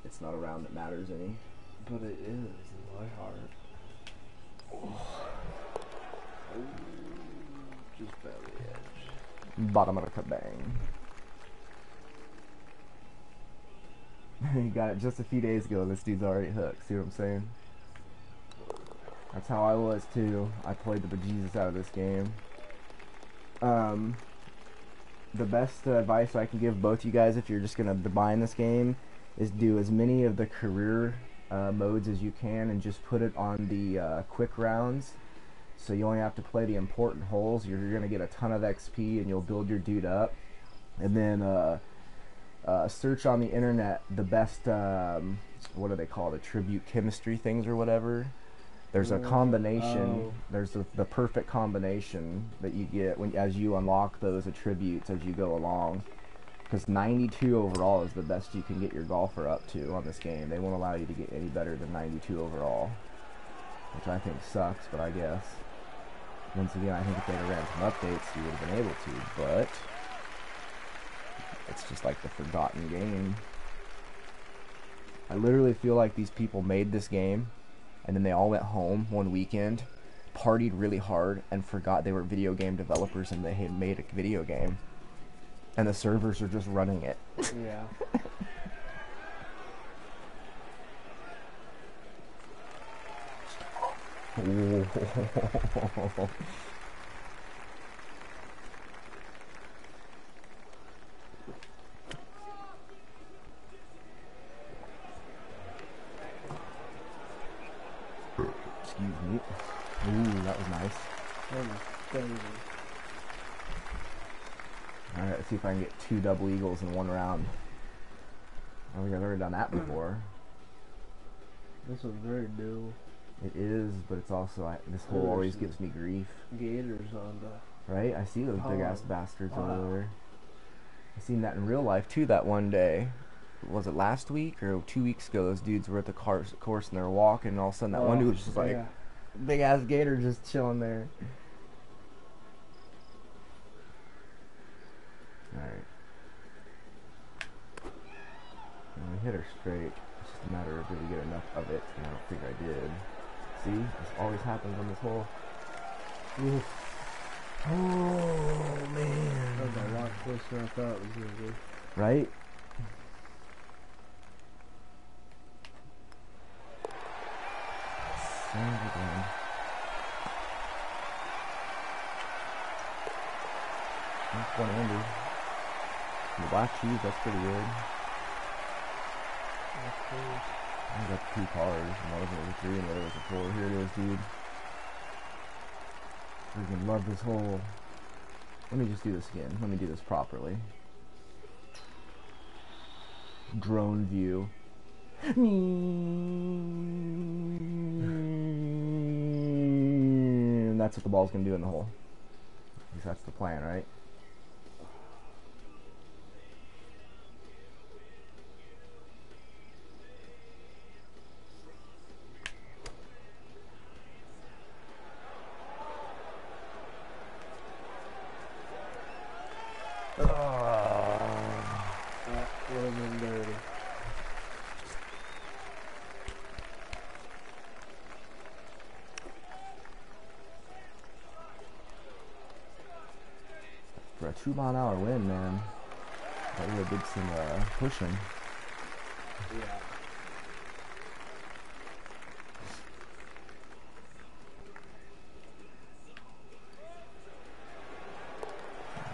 It's not a round that matters any. But it is in my heart. Oh, just barely edge. Bottom of the kabang. He got it just a few days ago. This dude's already hooked. See what I'm saying? That's how I was too. I played the bejesus out of this game. The best advice I can give both you guys, if you're just gonna buy in this game, is do as many of the career modes as you can and just put it on the quick rounds, so you only have to play the important holes. You're gonna get a ton of XP and you'll build your dude up. And then search on the internet the best what do they call it, attribute chemistry things or whatever. There's a combination. There's the perfect combination that you get as you unlock those attributes as you go along. Because 92 overall is the best you can get your golfer up to on this game. They won't allow you to get any better than 92 overall, which I think sucks, but I guess. Once again, I think if they'd have ran some updates, you would have been able to, but it's just like the forgotten game. I literally feel like these people made this game, and then they all went home one weekend, partied really hard, and forgot they were video game developers and they had made a video game. And the servers are just running it. Yeah. Excuse me. Ooh, that was nice. That was crazy. Alright, let's see if I can get 2 double eagles in one round. I don't think I've ever done that before. This was very new. It is, but it's also, this hole always gives me grief. Gators on the... Right? I see those big ass bastards Wow. over there. I seen that in real life too that one day. Was it last week or 2 weeks ago? Those dudes were at the course and they were walking, and all of a sudden that one dude was just like, yeah. big ass gator just chilling there. Alright. And we hit her straight. It's just a matter of did we get enough of it, and I don't think I did. See? This always happens on this hole. Oof. Oh, man. That was a lot closer than I thought it was going to be. Right? Sand again. That's one under. The black cheese, that's pretty good. That's close. I got 2 cars, and one of them was a 3 and the other was a 4. Here it is, dude. Freaking love this hole. Let me just do this again. Let me do this properly. Drone view. And that's what the ball's gonna do in the hole. At least that's the plan, right? That would have been dirty. For a 2-mile-an-hour wind, man. That really did some pushing. Yeah.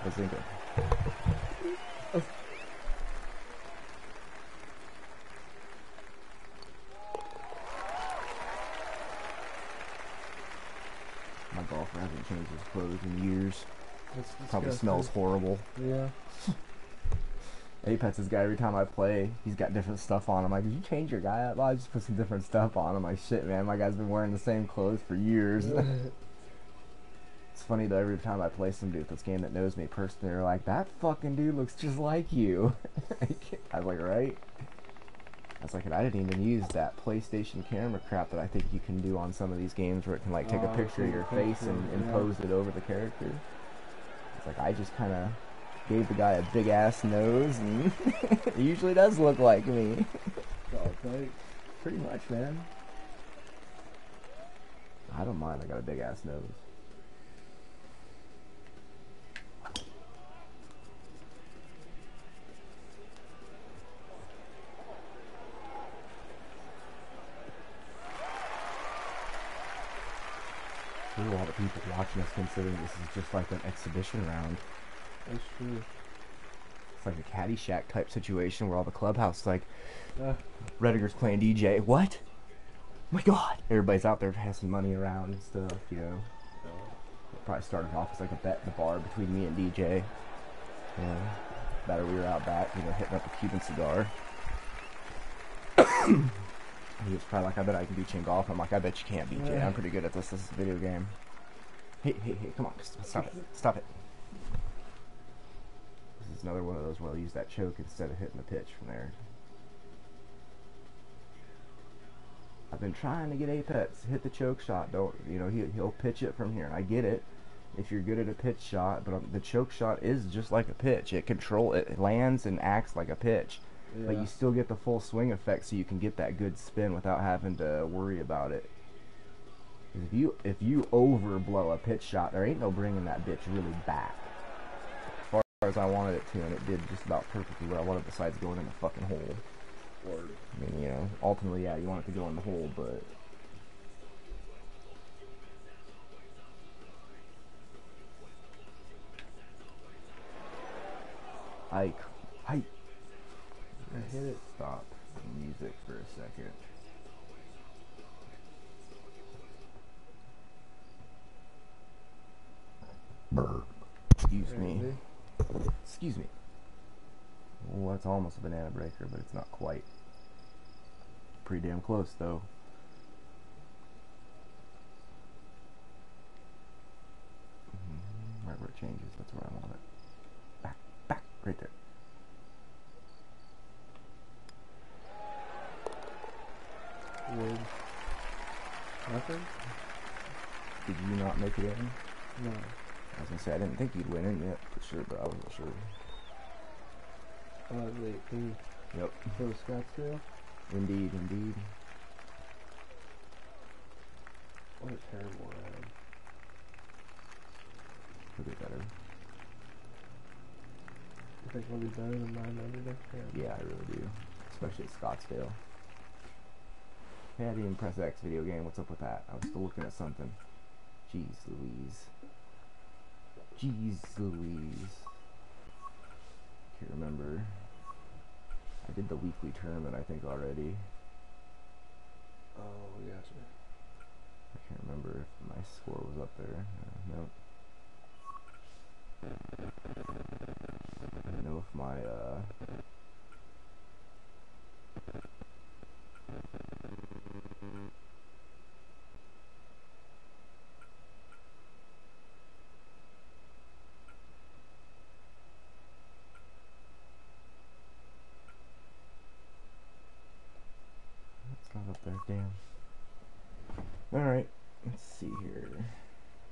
I was thinking. My golfer hasn't changed his clothes in years. That's Probably disgusting. smells horrible. Yeah. Apex, this guy, every time I play, he's got different stuff on. I'm like, did you change your guy up? Well, I just put some different stuff on. I'm like, shit, man, my guy's been wearing the same clothes for years. It's funny though, every time I play some dude with this game that knows me personally, they're like, that fucking dude looks just like you. I was like, right? I was like, and I didn't even use that PlayStation camera crap that I think you can do on some of these games where it can like take a picture of your face and impose it over the character. It's like, I just kind of gave the guy a big ass nose, and it usually does look like me. Pretty much, man. I don't mind, I got a big ass nose. A lot of people watching us considering this is just like an exhibition round. That's true. It's like a Caddyshack type situation where all the clubhouse is like, Rediger's playing DJ. What? Oh my god! Everybody's out there passing money around and stuff, you know. It probably started off as like a bet in the bar between me and DJ. You know, better we were out back, you know, hitting up a Cuban cigar. He was probably like, I bet I can beat you in golf. I'm like, I bet you can't beat you. I'm pretty good at this. This is a video game. Hey, come on. Stop it. Stop it. This is another one of those where I'll use that choke instead of hitting the pitch from there. I've been trying to get Apex to hit the choke shot. Don't, you know, he'll pitch it from here. I get it. If you're good at a pitch shot, but the choke shot is just like a pitch. It lands and acts like a pitch. Yeah. But you still get the full swing effect, so you can get that good spin without having to worry about it. If you overblow a pitch shot, there ain't no bringing that bitch really back. As far as I wanted it to, and it did just about perfectly what I wanted, besides going in the fucking hole. Or, I mean, you know, ultimately, yeah, you want it to go in the hole, but Ike. I hit it. Stop the music for a second. Brr. Excuse me. Excuse me. Well, that's almost a banana breaker, but it's not quite. Pretty damn close, though. Right where it changes, that's where I want it. Back, right there. Wood. Nothing? Did you not make it in? No. I was gonna say, I didn't think you'd win in yet, for sure, but I wasn't sure. Oh, the 18. Yep. For Scottsdale? Indeed, indeed. What a terrible round. He'll get better. You think he'll be better than 990 next year? Yeah, I really do. Especially at Scottsdale. Hey, I didn't even press X video game. What's up with that? I was still looking at something. Jeez Louise. Jeez Louise. Can't remember. I did the weekly tournament, I think, already. Oh, yes, sir. I can't remember if my score was up there. Nope. I don't know if my, it's not up there, damn. Alright, let's see here.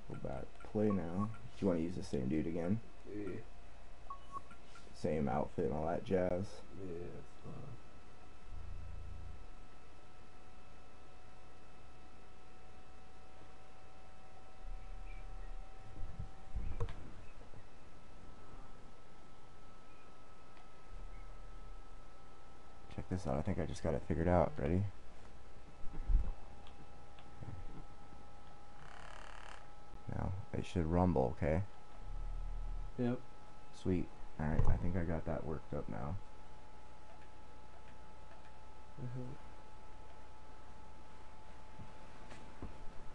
Go back, play now. Do you want to use the same dude again? Yeah. Same outfit and all that jazz? Yeah, it's fine. Check this out, I think I just got it figured out. Ready? Now, it should rumble, okay? Yep. Sweet. Alright, I think I got that worked up now.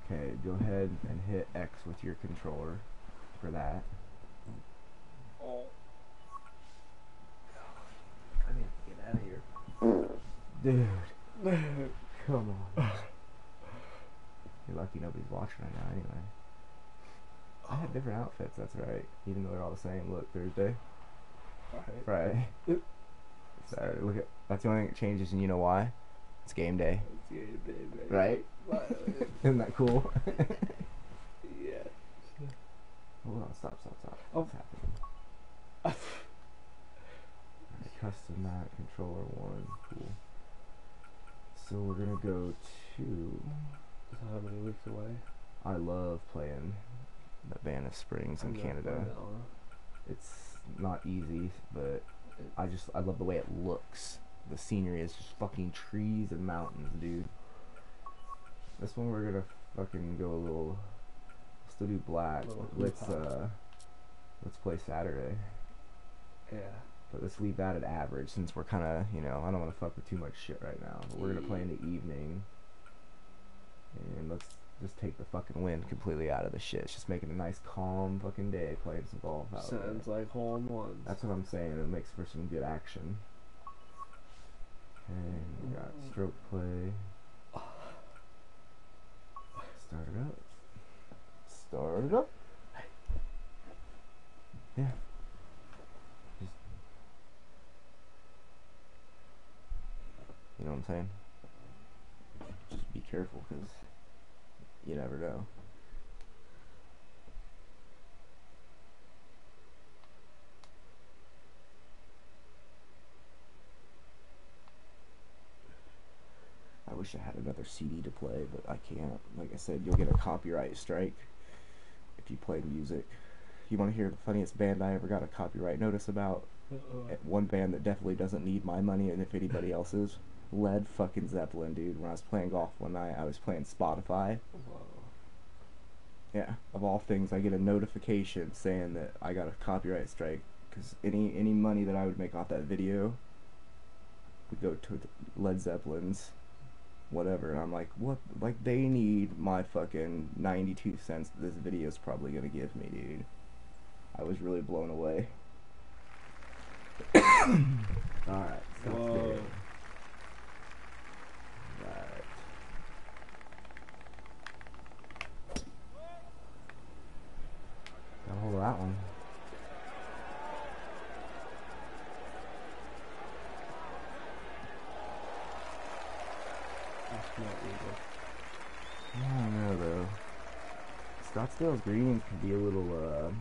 Okay, go ahead and hit X with your controller for that. Oh. I need to get out of here. Dude, come on. You're lucky nobody's watching right now anyway. I have different outfits, that's right. Even though they're all the same. Look, Thursday. Friday. Saturday. Look at, that's the only thing that changes, and you know why? It's game day. It's game day, baby. Right? Isn't that cool? Yeah. Hold on, stop. Oh. What's happening? Alright, custom map, controller 1, cool. So we're gonna go to... So how many weeks away? I love playing the Banff Springs in Canada. It's not easy, but I love the way it looks. The scenery is just fucking trees and mountains, dude. This one we're gonna fucking go a little, still do black. Let's play Saturday. Yeah. But let's leave that at average since we're kind of, you know, I don't want to fuck with too much shit right now. But we're gonna play in the evening, and let's just take the fucking wind completely out of the shit. It's just making a nice calm fucking day playing some golf out there. Sounds like hole-in-ones. That's what I'm saying. It makes for some good action. Okay, we got stroke play. Start it up. Start it up. Yeah. Just, you know what I'm saying? Just be careful, because you never know. I wish I had another CD to play, but I can't. Like I said, you'll get a copyright strike if you play music. You want to hear the funniest band I ever got a copyright notice about? One band that definitely doesn't need my money, and if anybody else's, Led fucking Zeppelin, dude. When I was playing golf one night, I was playing Spotify. Whoa. Yeah, of all things, I get a notification saying that I got a copyright strike, because any money that I would make off that video would go to Led Zeppelin's whatever, and I'm like, what? Like, they need my fucking 92 cents that this video's probably gonna give me, dude. I was really blown away. Alright, Whoa. Right. Got a hold of that one. That's not legal. I don't know though. Scottsdale's greens can be a little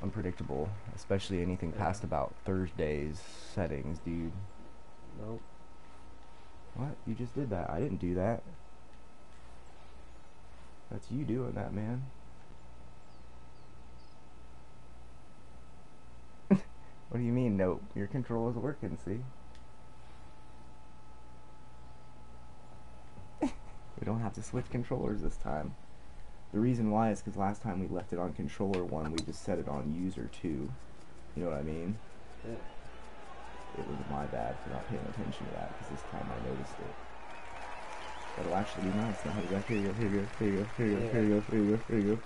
unpredictable, especially anything past about Thursday's settings, dude. Nope. What? You just did that. I didn't do that. That's you doing that, man. What do you mean, nope? Your controller's working, see? We don't have to switch controllers this time. The reason why is because last time we left it on controller 1, we just set it on user 2. You know what I mean? Yeah. It was my bad for not paying attention to that, because this time I noticed it. That'll actually be nice. Now, here you go, here you go, here you go, here you go, here you go, here you go, here you go.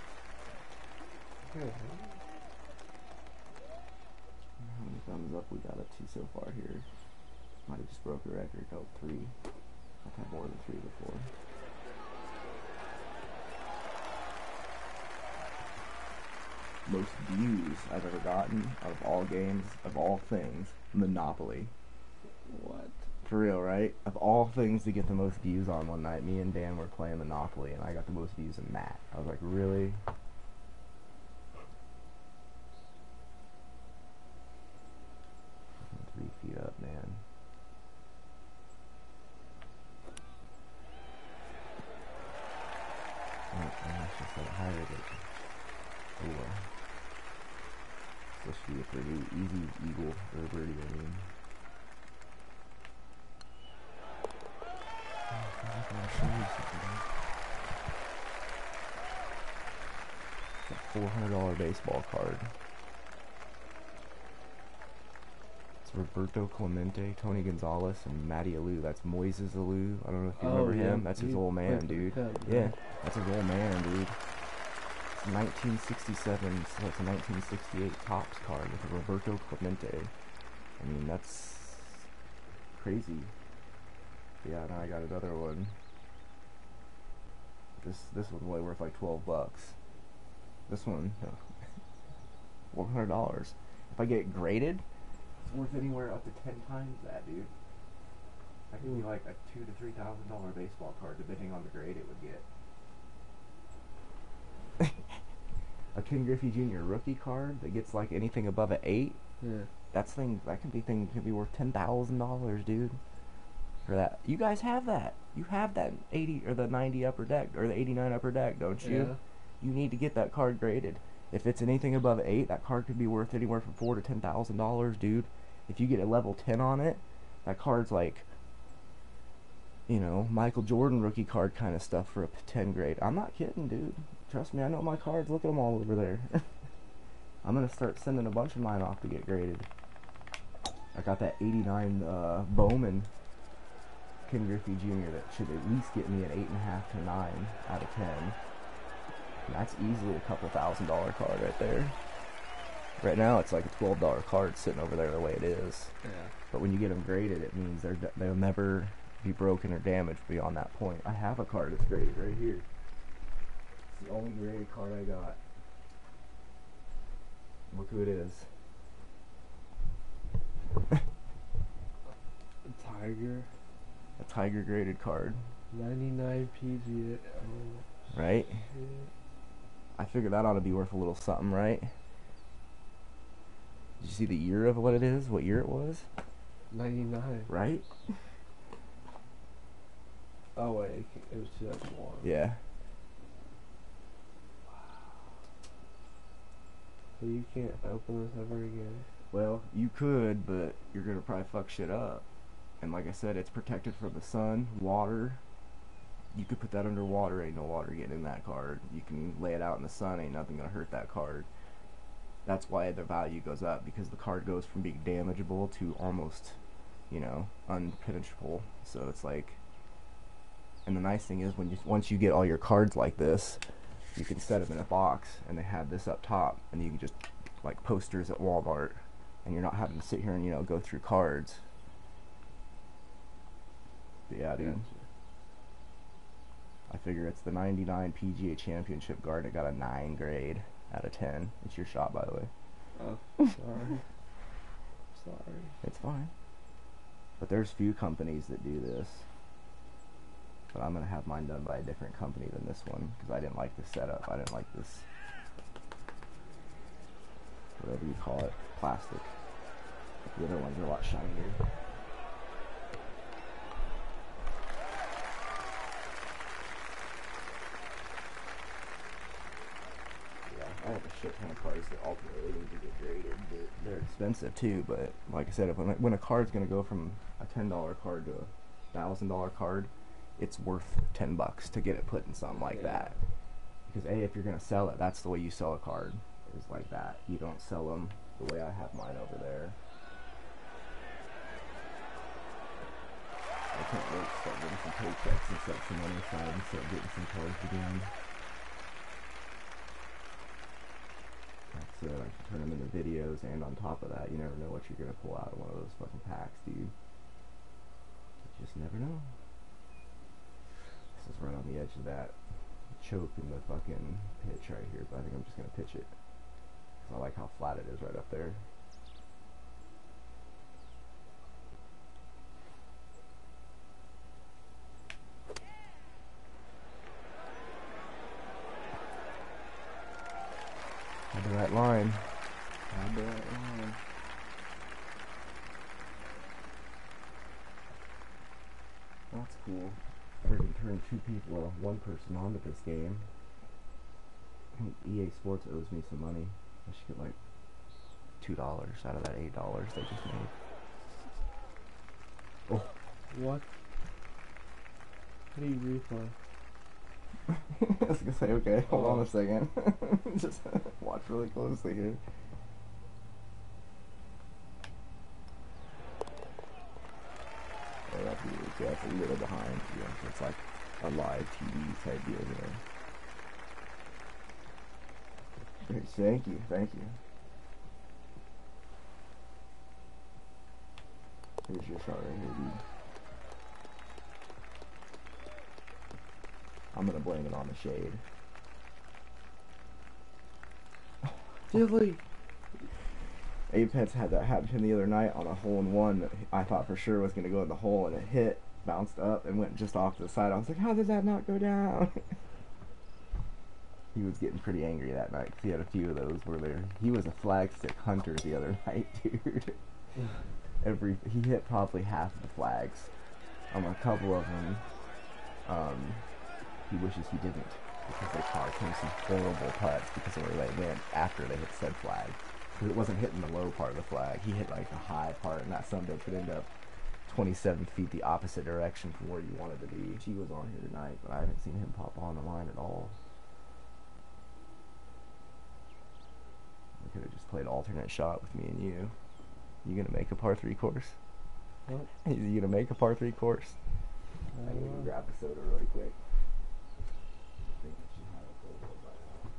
How many thumbs up we got up to so far here? Might have just broke the record. Oh, 3. I've had more than 3 before. Most views I've ever gotten out of all games, of all things, Monopoly. What? For real, right? Of all things to get the most views on one night, me and Dan were playing Monopoly, and I got the most views in that. I was like, really? I'm 3 feet up, man. Oh, that's just like higher, but... Ooh. Supposed to be a pretty easy eagle, or birdie, I mean. It's a $400 baseball card. It's Roberto Clemente, Tony Gonzalez, and Matty Alou. That's Moises Alou. I don't know if you remember him. That's his old man, dude. Yeah, that's his old man, dude. 1967, so it's a 1968 Topps card with a Roberto Clemente. I mean, that's crazy. Yeah, now I got another one. This one's only worth like $12. This one, $400. If I get it graded, it's worth anywhere up to 10 times that, dude. That could be like a $2,000 to $3,000 baseball card, depending on the grade it would get. A Ken Griffey Jr. rookie card that gets like anything above an 8. Yeah. That could be worth $10,000, dude. For that, you guys have that. You have that 80 or the 90 upper deck or the 89 upper deck, don't you? Yeah. You need to get that card graded. If it's anything above 8, that card could be worth anywhere from $4,000 to $10,000, dude. If you get a level 10 on it, that card's like, you know, Michael Jordan rookie card kind of stuff for a 10 grade. I'm not kidding, dude. Trust me, I know my cards. Look at them all over there. I'm gonna start sending a bunch of mine off to get graded. I got that 89 Bowman Ken Griffey Jr. that should at least get me an 8.5 to 9 out of 10. And that's easily a couple $1,000 card right there. Right now, it's like a $12 card sitting over there the way it is. Yeah. But when you get them graded, it means they'll never be broken or damaged beyond that point. I have a card that's graded right here. It's the only graded card I got. Look who it is. A Tiger. A Tiger graded card. 99 PGA. Right? Shit. I figured that ought to be worth a little something, right? Did you see the year of what it is? What year it was? 99. Right? Oh wait, it was 2001. Yeah. So you can't open this ever again? Well, you could, but you're gonna probably fuck shit up. And like I said, it's protected from the sun, water. You could put that underwater, ain't no water getting in that card. You can lay it out in the sun, ain't nothing gonna hurt that card. That's why the value goes up, because the card goes from being damageable to almost, you know, unpenetrable. So it's like, and the nice thing is once you get all your cards like this, you can set them in a box, and they have this up top, and you can just, like posters at Walmart, and you're not having to sit here and, you know, go through cards. But yeah, dude. I figure it's the 99 PGA Championship card. It got a 9 grade out of 10. It's your shot, by the way. Oh, sorry. Sorry. It's fine. But there's few companies that do this. But I'm going to have mine done by a different company than this one, because I didn't like the setup. I didn't like this, whatever you call it, plastic. The other ones are a lot shinier. I have a shit ton of cards that ultimately need to get graded, but they're expensive too. But like I said, when a card's gonna go from a $10 card to a $1,000 card, it's worth $10 to get it put in something like that. Because if you're gonna sell it, that's the way you sell a card, is like that. You don't sell them the way I have mine over there. I can't wait to start getting some paychecks and set some money aside and start getting some cards again. That's it. I can turn them into videos, and on top of that, you never know what you're gonna pull out of one of those fucking packs, dude. You just never know. This is right on the edge of that choke in the fucking pitch right here, but I think I'm just gonna pitch it because I like how flat it is right up there. Had the right line. Had the right line. That's cool. We're gonna turn one person on to this game. I think EA Sports owes me some money. I should get like $2 out of that $8 they just made. Oh. What? How do you replay? I was gonna say, okay, hold on a second. Just watch really closely here. That's a little behind. Yeah, so it's like a live TV type deal there. Thank you, thank you. Here's your shot right here, dude. I'm gonna blame it on the shade. Dilly! Apex had that happen to him the other night on a hole-in-one that I thought for sure was gonna go in the hole, and it hit, bounced up, and went just off to the side. I was like, how did that not go down? He was getting pretty angry that night because he had a few of those where he was a flagstick hunter the other night, dude. He hit probably half of the flags. A couple of them, he wishes he didn't, because they caused him some horrible putts because of where they went after they hit said flag. Because it wasn't hitting the low part of the flag. He hit like the high part, and that sumbitch could end up 27 feet the opposite direction from where you wanted to be. He was on here tonight, but I haven't seen him pop on the line at all. We could have just played alternate shot with me and you. You gonna make a par 3 course? What? You gonna make a par 3 course? I need to grab a soda really quick. I think I should have it for a little bit now.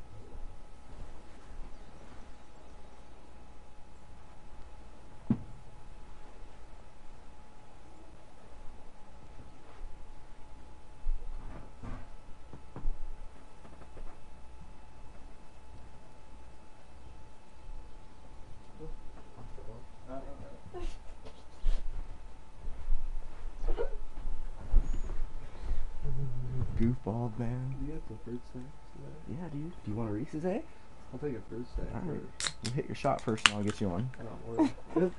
Goofball, man. Do you have the fruit snacks today? Yeah, dude. Do you want a Reese's egg? I'll take a fruit snack. Alright. You hit your shot first and I'll get you one. I don't worry.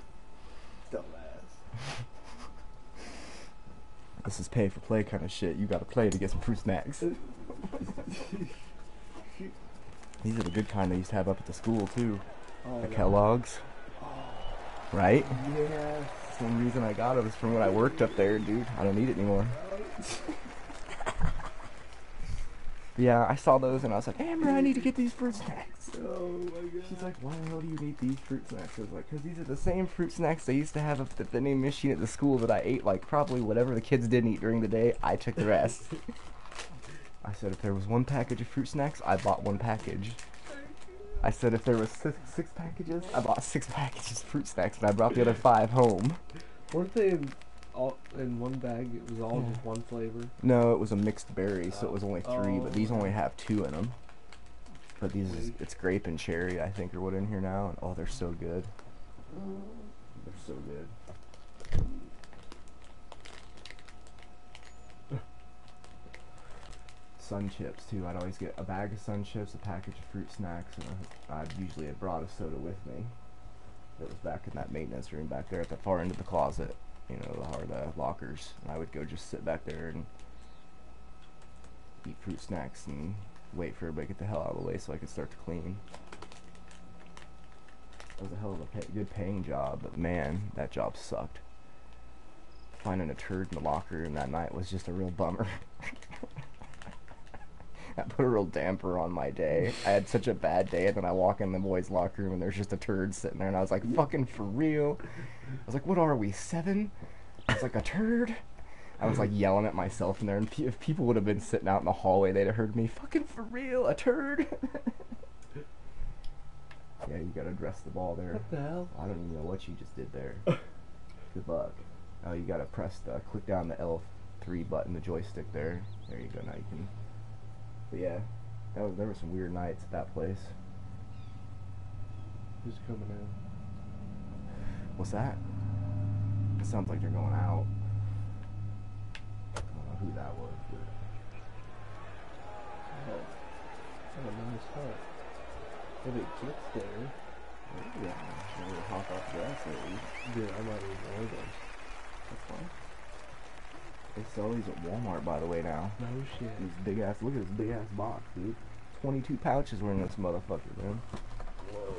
Dumbass. This is pay for play kind of shit. You gotta play to get some fruit snacks. These are the good kind they used to have up at the school too. Oh, The no. Kellogg's. Right? Yeah. Same reason I got it was from when I worked up there, dude. I don't need it anymore. Yeah, I saw those and I was like, Amber, I need to get these fruit snacks. Oh my god. She's like, why the hell do you need these fruit snacks? I was like, because these are the same fruit snacks they used to have at the vending machine at the school that I ate, like probably whatever the kids didn't eat during the day, I took the rest. I said if there was one package of fruit snacks, I bought one package. I said if there was six packages, I bought 6 packages of fruit snacks, and I brought the other 5 home. Weren't they in one bag? It was all just one flavor? No, it was a mixed berry, so it was only 3, but these only have 2 in them. But these, it's grape and cherry, I think, are what in here now, and oh, they're so good. They're so good. Sun chips too. I'd always get a bag of Sun chips, a package of fruit snacks, and I'd usually have brought a soda with me. It was back in that maintenance room back there at the far end of the closet, you know, the lockers. And I would go just sit back there and eat fruit snacks and wait for everybody to get the hell out of the way so I could start to clean. That was a hell of a good paying job, but man, that job sucked. Finding a turd in the locker room that night was just a real bummer. That put a real damper on my day. I had such a bad day, and then I walk in the boys' locker room, and there's just a turd sitting there, and I was like, fucking for real? I was like, what are we, 7? I was like, a turd? I was like yelling at myself in there, and if people would have been sitting out in the hallway, they'd have heard me, fucking for real, a turd? Yeah, you gotta address the ball there. What the hell? I don't even know what you just did there. Good luck. Oh, you gotta press the, click down the L3 button, the joystick there. There you go, now you can. But yeah, there were some weird nights at that place. Who's coming in? What's that? It sounds like they're going out. I don't know who that was, but. Oh, what a nice hut. If it gets there. Yeah, maybe hop off the grass lately. Dude, I might even order those. That's fine. They sell these at Walmart, by the way, now. No shit. These big ass, look at this big ass box, dude. 22 pouches were in this motherfucker, man. Whoa.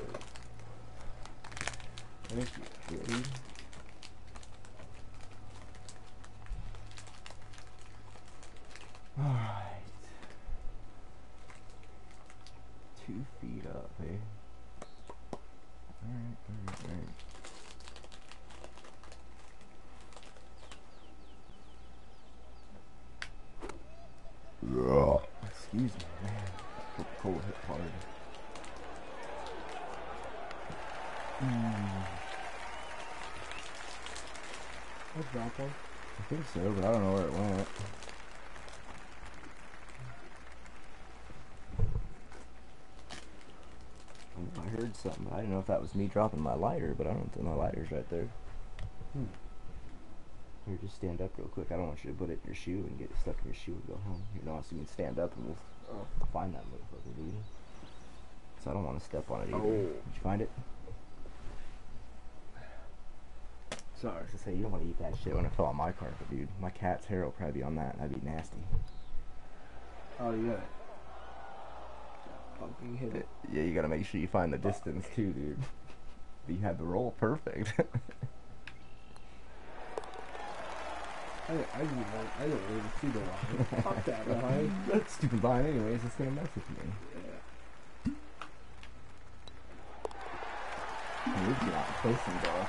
Thank you, dude. Alright. 2 feet up, eh? Alright. Excuse me, man. Coca-Cola hit hard. I'll drop one. I think so, but I don't know where it went. I heard something, but I didn't know if that was me dropping my lighter, but I don't think my lighter's right there. Here, just stand up real quick. I don't want you to put it in your shoe and get it stuck in your shoe and go home. You know, so you can stand up and we'll find that motherfucker, dude. So I don't want to step on it either. Oh. Did you find it? Sorry. I was to say, you don't want to eat that shit when it fell on my carpet, dude. My cat's hair will probably be on that. That'd be nasty. Oh, you got it. Fucking hit it. Yeah, you gotta make sure you find the distance too, dude. But you had the roll perfect. I didn't even see the line. Fuck that line. That stupid line anyways, it's gonna mess with me. Yeah. I need to get out and play some golf.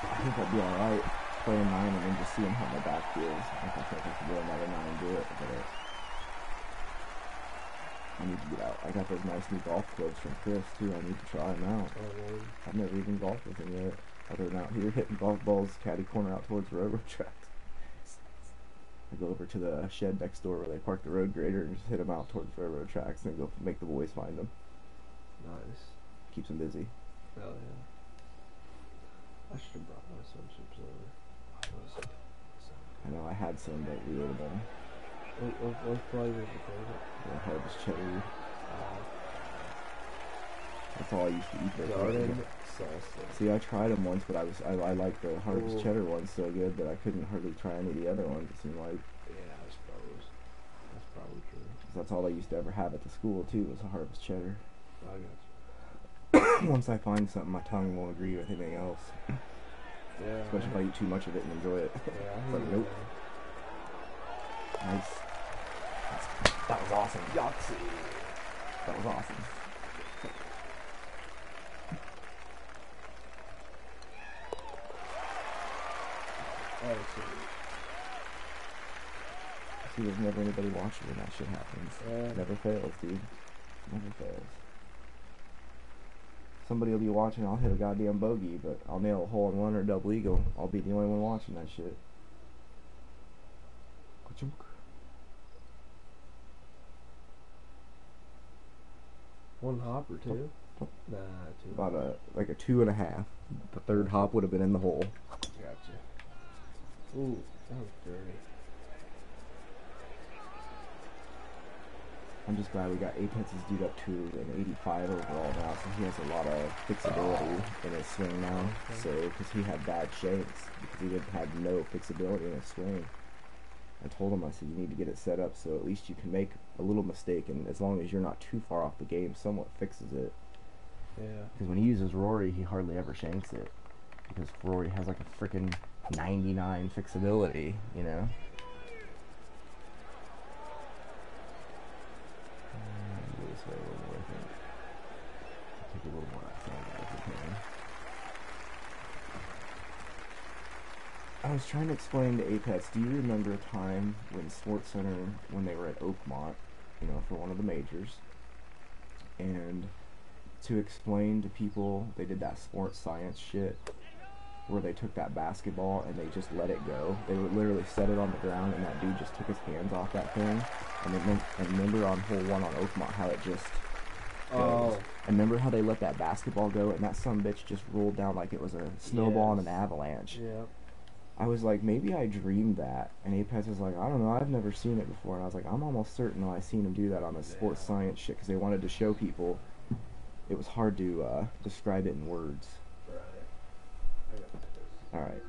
I think I'd be alright playing 9 and then just seeing how my back feels. I think I could go another 9 and do it, but I need to get out. I got those nice new golf clubs from Chris too. I need to try them out. I've never even golfed with him yet. Other than out here hitting golf balls caddy corner out towards the railroad tracks. I go over to the shed next door where they park the road grader and just hit them out towards the railroad tracks and then go make the boys find them. Nice. Keeps them busy. Hell yeah. I should have brought my swimsuits over. I know I had some, but we would have been. What flavor is your favorite? The harvest cheddar. That's all I used to eat. Garden salsa. See, I tried them once, but I liked the harvest cheddar ones so good that I couldn't hardly try any of the other ones. It seemed like. Yeah, I suppose. That's probably true. 'Cause that's all I used to ever have at the school too was a harvest cheddar. I got you. Once I find something, my tongue won't agree with anything else. Yeah. Especially if I eat too much of it and enjoy it. Yeah, It's like, nope. Nice. That was awesome. Yahtzee. That was awesome. See, there's never anybody watching when that shit happens. Yeah. Never fails, dude. Never fails. Somebody will be watching, I'll hit a goddamn bogey, but I'll nail a hole-in-one or a double eagle. I'll be the only one watching that shit. Ka-chunk. One hop or two? Nah, two. About like a 2.5. The third hop would have been in the hole. Gotcha. Ooh, that was dirty. I'm just glad we got Apex's dude up to an 85 overall now, so he has a lot of fixability in his swing now. So, because he had bad shakes, because he had no fixability in his swing. I told him, I said, you need to get it set up so at least you can make a little mistake, and as long as you're not too far off the game, somewhat fixes it. Yeah. Because when he uses Rory, he hardly ever shanks it. Because Rory has like a freaking 99 fixability, you know? Go this way a little more, I think. Take a little more of that sand if we can. I was trying to explain to Apex, do you remember a time when SportsCenter, when they were at Oakmont, you know, for one of the majors, and to explain to people, they did that sports science shit, where they took that basketball and they just let it go. They would literally set it on the ground, and that dude just took his hands off that thing. And remember on hole 1 on Oakmont how it just goes. And remember how they let that basketball go, and that sumbitch just rolled down like it was a snowball in an avalanche. Yeah. I was like, maybe I dreamed that. And Apex was like, I don't know, I've never seen it before. And I was like, I'm almost certain I seen him do that on the sports science shit, because they wanted to show people. It was hard to describe it in words. Alright.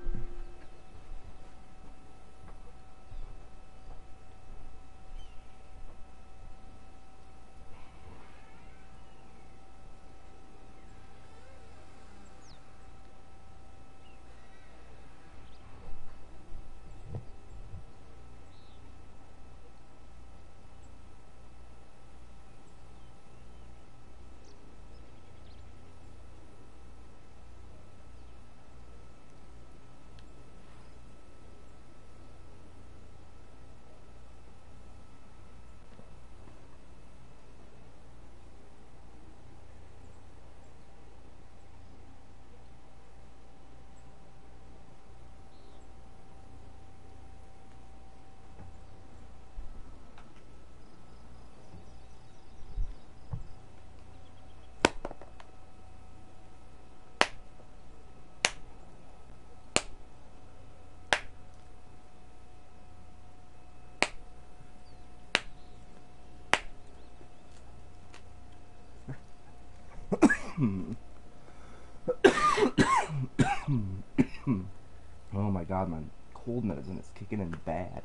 Oh my god, my cold medicine is kicking in bad.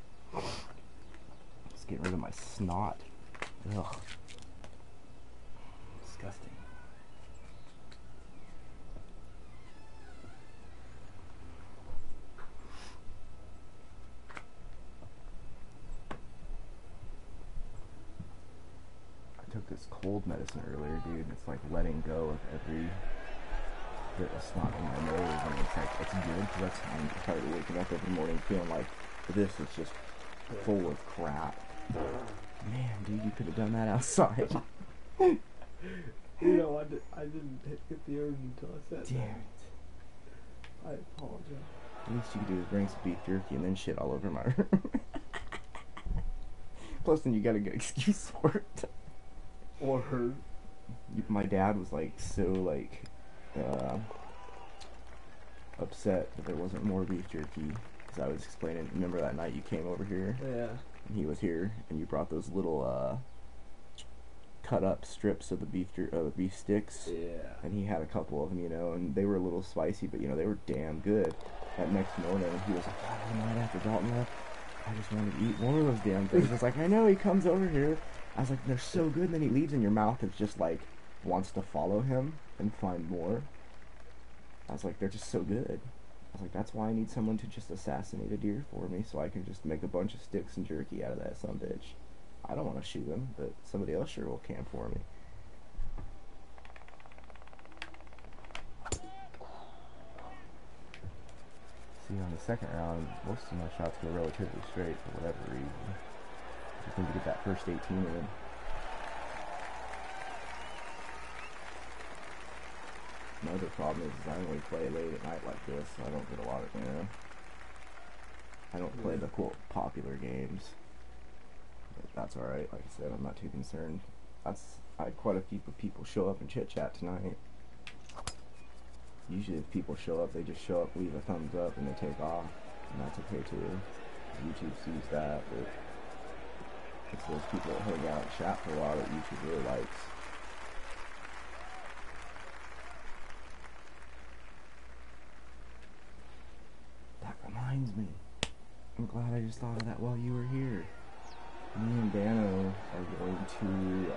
Just getting rid of my snot. Ugh. Disgusting. I took this cold medicine earlier, dude. It's like letting go of every bit of snot in my nose, and it's like, it's good, because that's how I'm tired of waking up every morning feeling like this is just full of crap. Man, dude, you could have done that outside. You know, I didn't get the urge until I said Damn that. it. I apologize. The least you could do is bring some beef jerky and then shit all over my room. Plus, then you got a good excuse for it. Or her. My dad was like so like upset that there wasn't more beef jerky, because I was explaining. Remember that night you came over here? Yeah. And he was here, and you brought those little cut up strips of the beef sticks. Yeah. And he had a couple of them, you know, and they were a little spicy, but you know they were damn good. That next morning, he was like, "God, one night after Dalton left, I just wanted to eat one of those damn things." I was like, "I know." He comes over here. I was like, "They're so good." And then he leaves, and your mouth is just like wants to follow him and find more. I was like, "They're just so good." I was like, "That's why I need someone to just assassinate a deer for me, so I can just make a bunch of sticks and jerky out of that sumbitch. I don't want to shoot him, but somebody else sure will camp for me." See, on the second round, most of my shots go relatively straight for whatever reason. Just need to get that first 18 in. My other problem is I only play late at night like this, so I don't get a lot of, you know, I don't play the quote popular games. But that's alright, like I said, I'm not too concerned. I had quite a few people show up and chit chat tonight. Usually if people show up, they just show up, leave a thumbs up, and they take off, and that's okay too. YouTube sees that, but it's those people that hang out and chat for a while that YouTube really likes. That reminds me, I'm glad I just thought of that while you were here. Me and Dano are going to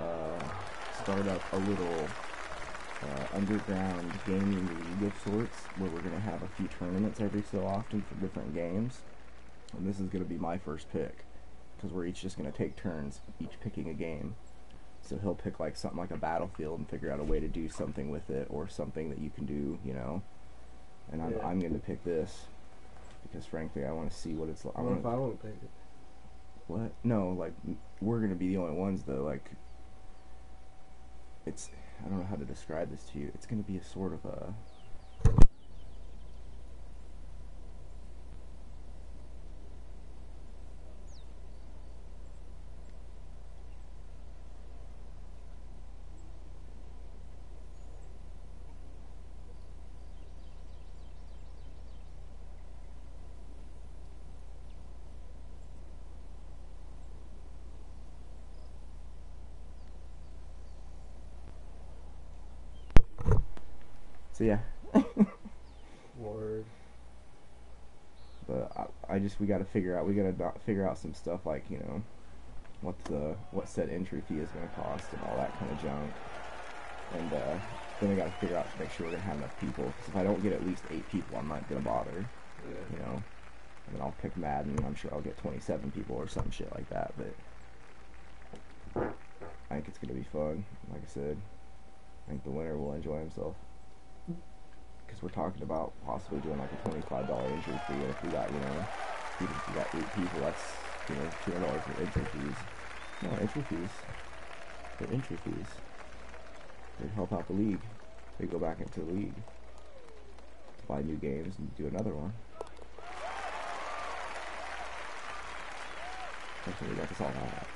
start up a little underground gaming league of sorts, where we're going to have a few tournaments every so often for different games. And this is going to be my first pick, because we're each just going to take turns, each picking a game. So he'll pick like something like a Battlefield and figure out a way to do something with it, or something that you can do, you know. And I'm going to pick this, because frankly I want to see what it's like. What if I won't pick it? What? No, like, we're going to be the only ones though. Like, it's, I don't know how to describe this to you. It's going to be a sort of a, so yeah. Word. But we got to figure out some stuff, like, you know, what said entry fee is going to cost and all that kind of junk. And then we got to figure out to make sure we're going to have enough people, because if I don't get at least 8 people, I'm not going to bother. Yeah. You know, and then I'll pick Madden, and I'm sure I'll get 27 people or some shit like that. But I think it's going to be fun. Like I said, I think the winner will enjoy himself, because we're talking about possibly doing like a $25 entry fee. And if we got, you know, even if we got 8 people, that's, you know, $200 for entry fees. No, entry fees. They're entry fees. They help out the league. They go back into the league to buy new games and do another one. Actually, that's all I have.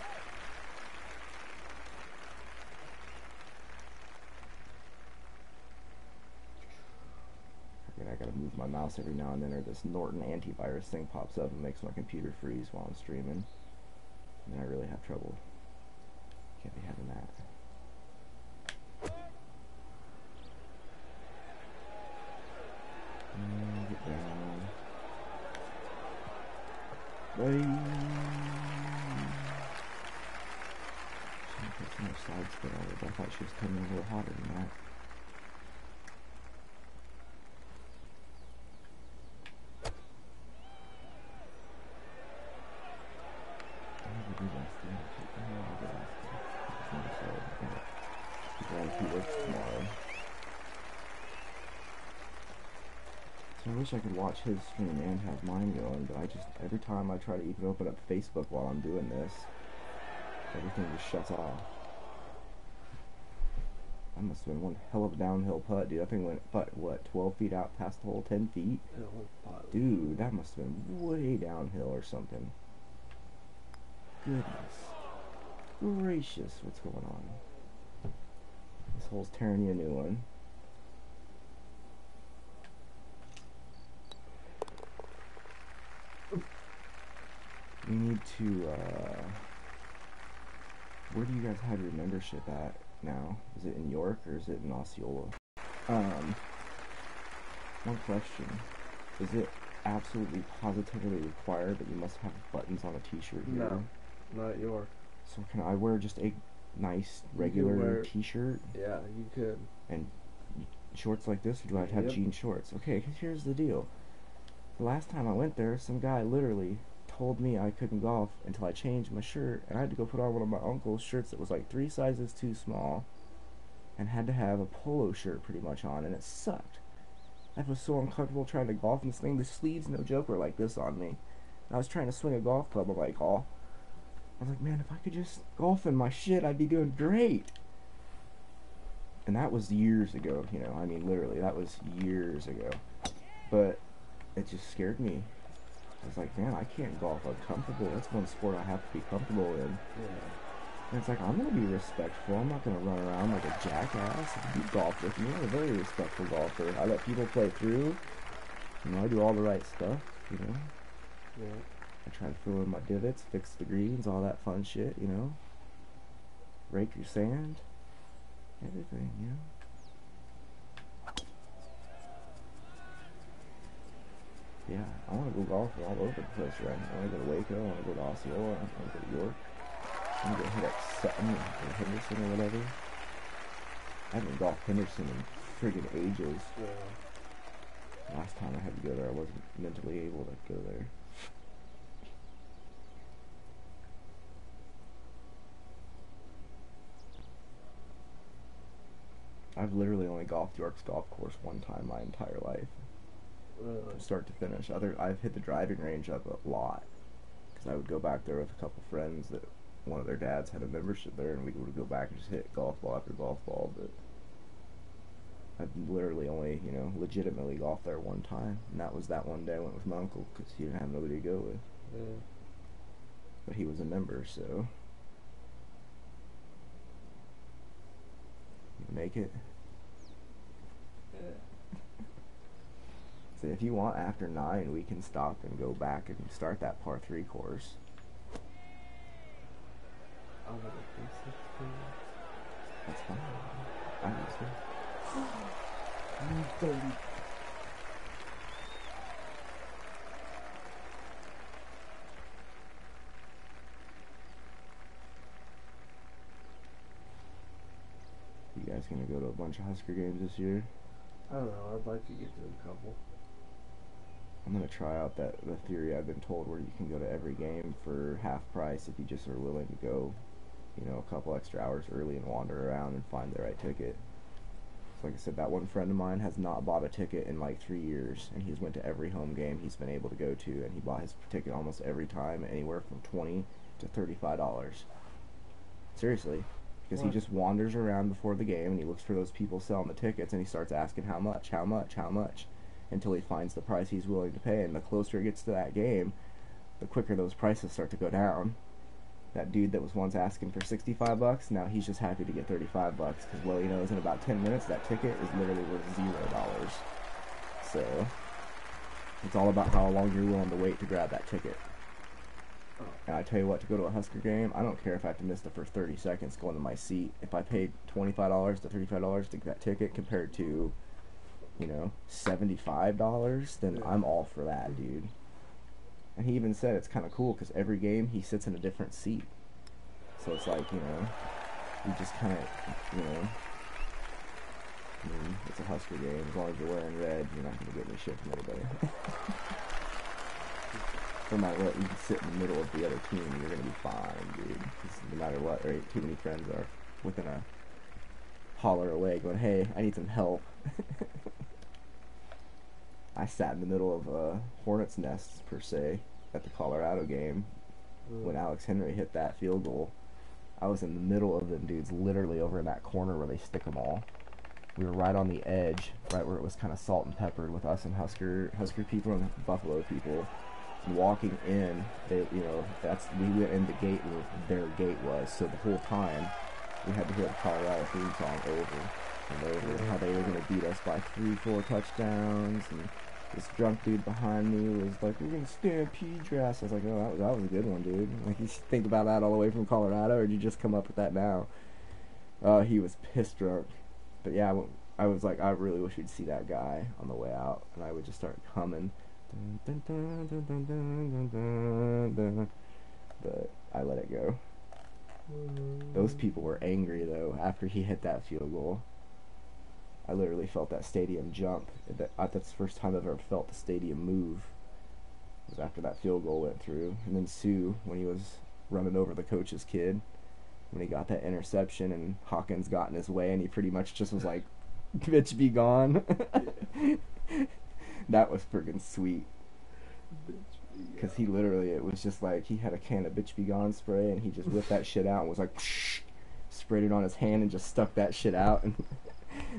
I gotta move my mouse every now and then, or this Norton antivirus thing pops up and makes my computer freeze while I'm streaming. And then I really have trouble. Can't be having that. And get down. Bye. She put some more side spin on it, but I thought she was coming a little hotter than that. So I wish I could watch his stream and have mine going, but I just, every time I try to even open up Facebook while I'm doing this, everything just shuts off. That must have been one hell of a downhill putt, dude. That thing went, what, 12 feet out past the hole, 10 feet? Dude, that must have been way downhill or something. Goodness gracious, what's going on? This hole's tearing you a new one. We need to, where do you guys have your membership at now? Is it in York or is it in Osceola? One question. Is it absolutely positively required that you must have buttons on a t-shirt here? No, not York. So can I wear just a nice regular t-shirt? Yeah, you could. And shorts like this, or do I have jean shorts? Okay, here's the deal. The last time I went there, some guy literally told me I couldn't golf until I changed my shirt, and I had to go put on one of my uncle's shirts that was like 3 sizes too small, and had to have a polo shirt pretty much on, and it sucked. I was so uncomfortable trying to golf in this thing. The sleeves, no joke, were like this on me. And I was trying to swing a golf club. I'm like, oh. I was like, man, if I could just golf in my shit, I'd be doing great. And that was years ago, you know. I mean, literally, that was years ago. But it just scared me. I was like, man, I can't golf uncomfortable. That's one sport I have to be comfortable in. Yeah. And it's like, I'm going to be respectful. I'm not going to run around like a jackass. If you golf with me, I'm a very respectful golfer. I let people play through. You know, I do all the right stuff, you know. Yeah. I try to fill in my divots, fix the greens, all that fun shit, you know. Rake your sand. Everything, you know. Yeah, I want to go golfing all over the place right now. I want to go to Waco, I want to go to Osceola, I want to go to York. I'm going to hit up Sutton or Henderson or whatever. I haven't golfed Henderson in friggin' ages. Yeah. Last time I had to go there, I wasn't mentally able to go there. I've literally only golfed York's golf course one time my entire life. Really? From start to finish. I've hit the driving range up a lot. Because I would go back there with a couple friends that one of their dads had a membership there, and we would go back and just hit golf ball after golf ball. But I've literally only, legitimately golfed there one time. And that was that one day I went with my uncle because he didn't have nobody to go with. Yeah. But he was a member, so... You make it. Yeah. So if you want after 9, we can stop and go back and start that par 3 course. I want to do That's fine. I understand. I'm 30. You guys gonna go to a bunch of Husker games this year? I don't know, I'd like to get to a couple. I'm gonna try out the theory I've been told where you can go to every game for half price if you just are willing to go, a couple extra hours early and wander around and find the right ticket. So like I said, that one friend of mine has not bought a ticket in like 3 years, and he's went to every home game he's been able to go to, and he bought his ticket almost every time, anywhere from $20 to $35. Seriously. Because he just wanders around before the game and he looks for those people selling the tickets and he starts asking how much, until he finds the price he's willing to pay. And the closer it gets to that game, the quicker those prices start to go down. That dude that was once asking for $65, now he's just happy to get $35 because, well, he knows in about 10 minutes that ticket is literally worth $0. So it's all about how long you're willing to wait to grab that ticket. And I tell you what, to go to a Husker game, I don't care if I have to miss the first 30 seconds going to my seat. If I paid $25 to $35 to get that ticket compared to, $75, then I'm all for that, dude. And he even said it's kind of cool because every game he sits in a different seat. So it's like, you just kind of, it's a Husker game. As long as you're wearing red, you're not going to get any shit from anybody. No matter what, you can sit in the middle of the other team and you're going to be fine, dude. 'Cause no matter what, right? Too many friends are within a holler away going, hey, I need some help. I sat in the middle of a hornet's nest, per se, at the Colorado game when Alex Henry hit that field goal. I was in the middle of them dudes, literally over in that corner where they stick them all. We were right on the edge, right where it was kind of salt and peppered with us and Husker people and Buffalo people. Walking in, we went in the gate where their gate was, so the whole time we had to hear the Colorado theme song over and over, and how they were going to beat us by 3-4 touchdowns, and this drunk dude behind me was like, we're going to stampede dress. I was like, oh, that was a good one, dude. Like, you think about that all the way from Colorado, or did you just come up with that now? He was pissed drunk. But yeah, I was like, I really wish we'd see that guy on the way out, and I would just start humming. But I let it go. Those people were angry though after he hit that field goal. I literally felt that stadium jump. That's the first time I've ever felt the stadium move. It was after that field goal went through. And then Sue, when he was running over the coach's kid, when he got that interception and Hawkins got in his way and he pretty much just was like, bitch, be gone. That was friggin' sweet. Because he literally, it was just like, he had a can of Bitch Be Gone spray, and he just whipped that shit out and was like, psh, sprayed it on his hand and just stuck that shit out, and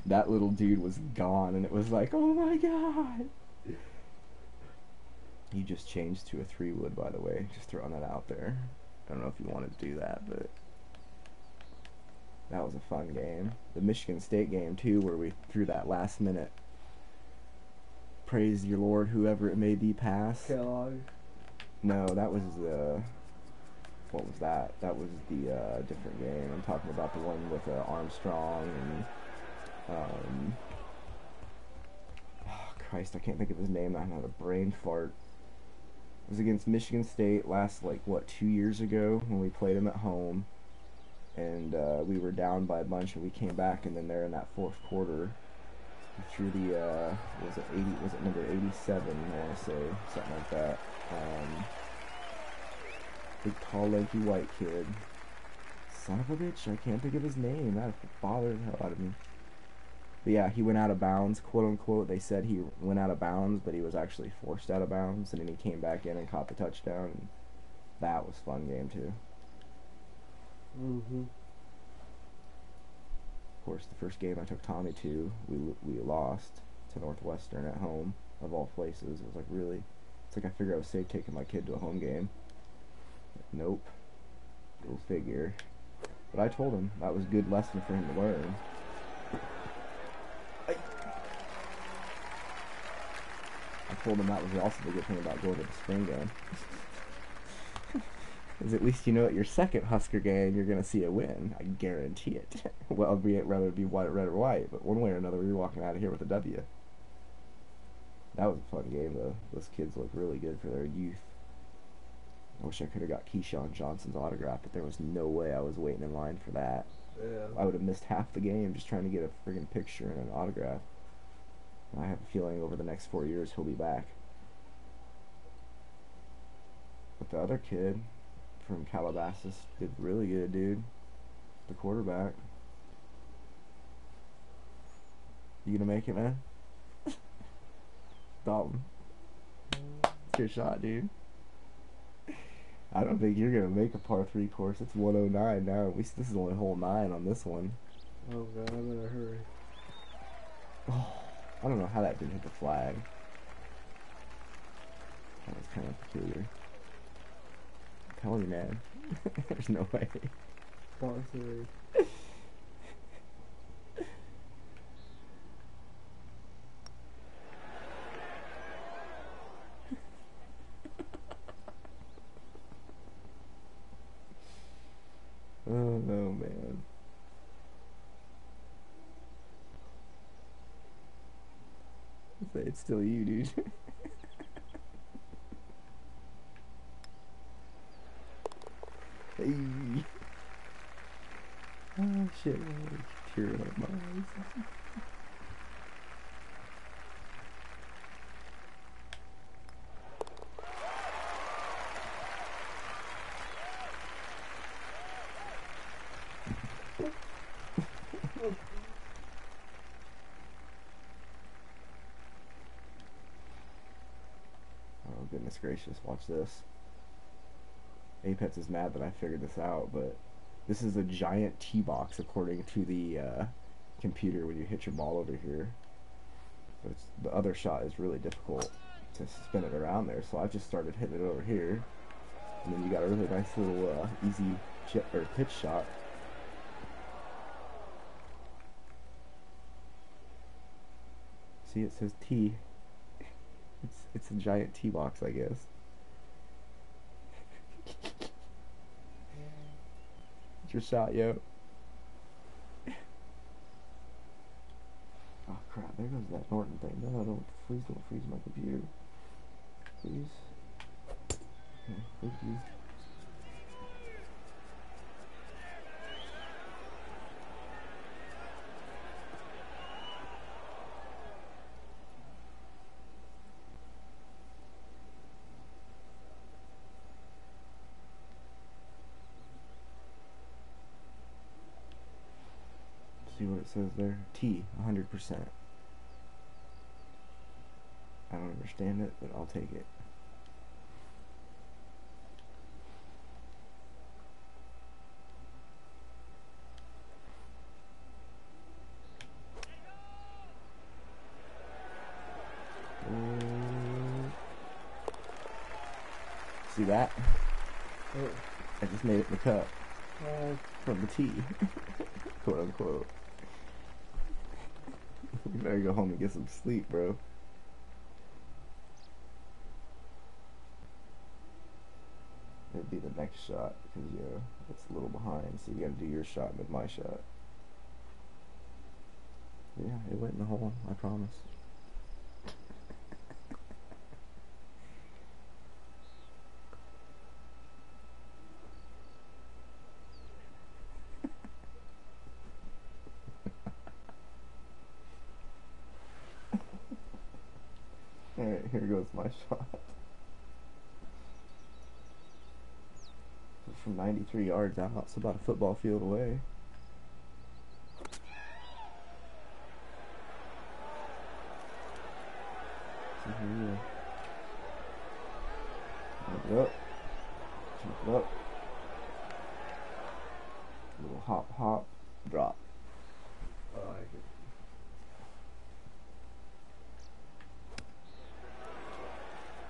that little dude was gone, and it was like, oh my god. You just changed to a 3-wood, by the way, just throwing that out there. I don't know if you wanted to do that, but that was a fun game. The Michigan State game, too, where we threw that last minute praise your Lord, whoever it may be, pass. Kellogg. No, that was the... What was that? That was the different game. I'm talking about the one with Armstrong and... oh, Christ, I can't think of his name. I had a brain fart. It was against Michigan State last, like, what, 2 years ago when we played them at home. And we were down by a bunch, and we came back, and then there in that fourth quarter, we threw the, was it number 87, I want to say, something like that. Big, tall, lanky, white kid. Son of a bitch, I can't think of his name. That bothered the hell out of me. But yeah, he went out of bounds, quote unquote. They said he went out of bounds, but he was actually forced out of bounds, and then he came back in and caught the touchdown, and that was a fun game too. Mm-hmm. Of course, the first game I took Tommy to, we lost to Northwestern at home, of all places. It was like, really? It's like I figured I was safe taking my kid to a home game. Nope. Go figure. But I told him that was a good lesson for him to learn. I told him that was also the good thing about going to the spring game. Is at least you know at your second Husker game you're going to see a win. I guarantee it. Well, whether it be white, red, or white, but one way or another, we're walking out of here with a W. That was a fun game, though. Those kids look really good for their youth. I wish I could have got Keyshawn Johnson's autograph, but there was no way I was waiting in line for that. Yeah. I would have missed half the game just trying to get a friggin' picture and an autograph. I have a feeling over the next 4 years he'll be back. But the other kid from Calabasas did really good, dude. The quarterback. You gonna make it, man? Dalton. It's your shot, dude. I don't think you're gonna make a par 3 course. It's 109 now. This is only hole 9 on this one. Oh god, I better hurry. Oh, I don't know how that didn't hit the flag. That was kind of peculiar. I'm telling you, man. There's no way. Par 3. Oh no, man. It's still you, dude. Hey. Oh shit, tearing up my eyes. Oh goodness gracious, watch this. Apex is mad that I figured this out, but this is a giant tee box according to the computer when you hit your ball over here. But the other shot is really difficult to spin it around there, so I've just started hitting it over here. And then you got a really nice little easy pitch shot. See, it says tee. It's a giant tee box, I guess. It's your shot, yo. Oh crap, there goes that Norton thing. No, please don't freeze my computer. Please. Okay, thank you. See what it says there? T, 100%. I don't understand it, but I'll take it. See that? Oh. I just made it in the cup. From the tee. Quote unquote. You better go home and get some sleep, bro. It'd be the next shot because it's a little behind, so you gotta do your shot with my shot. Yeah, it went in the hole, I promise. Alright, here goes my shot. From 93 yards out, it's about a football field away. So here we go. Jump it up. Jump it up. Little hop, hop, drop. I like it.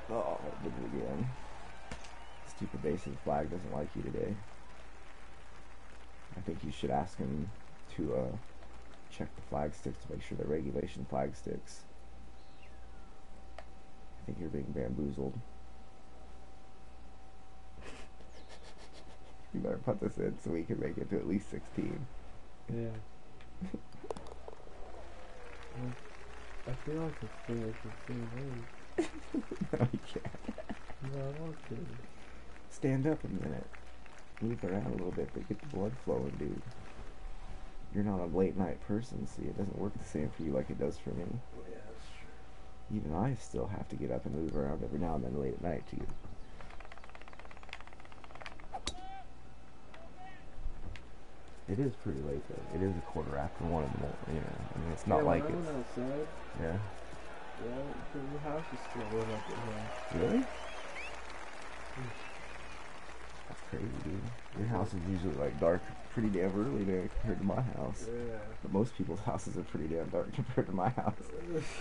Oh, I did it again. Stupid bases flag doesn't like you today. I think you should ask him to check the flag sticks to make sure they're regulation flag sticks. I think you're being bamboozled. You better put this in so we can make it to at least 16. Yeah. I feel like it's still the same age. No, you can't. No, I want to. Stand up a minute. Move around a little bit to get the blood flowing, dude. You're not a late night person, see, it doesn't work the same for you like it does for me. Oh, yeah, that's true. Even I still have to get up and move around every now and then late at night, too. It is pretty late, though. It is 1:15 in the morning, you know. I mean, it's not like when I it's... went outside, Yeah. the house is still lit up at home. Really? That's crazy, dude. Your house is usually, like, dark pretty damn early there compared to my house. Yeah. But most people's houses are pretty damn dark compared to my house.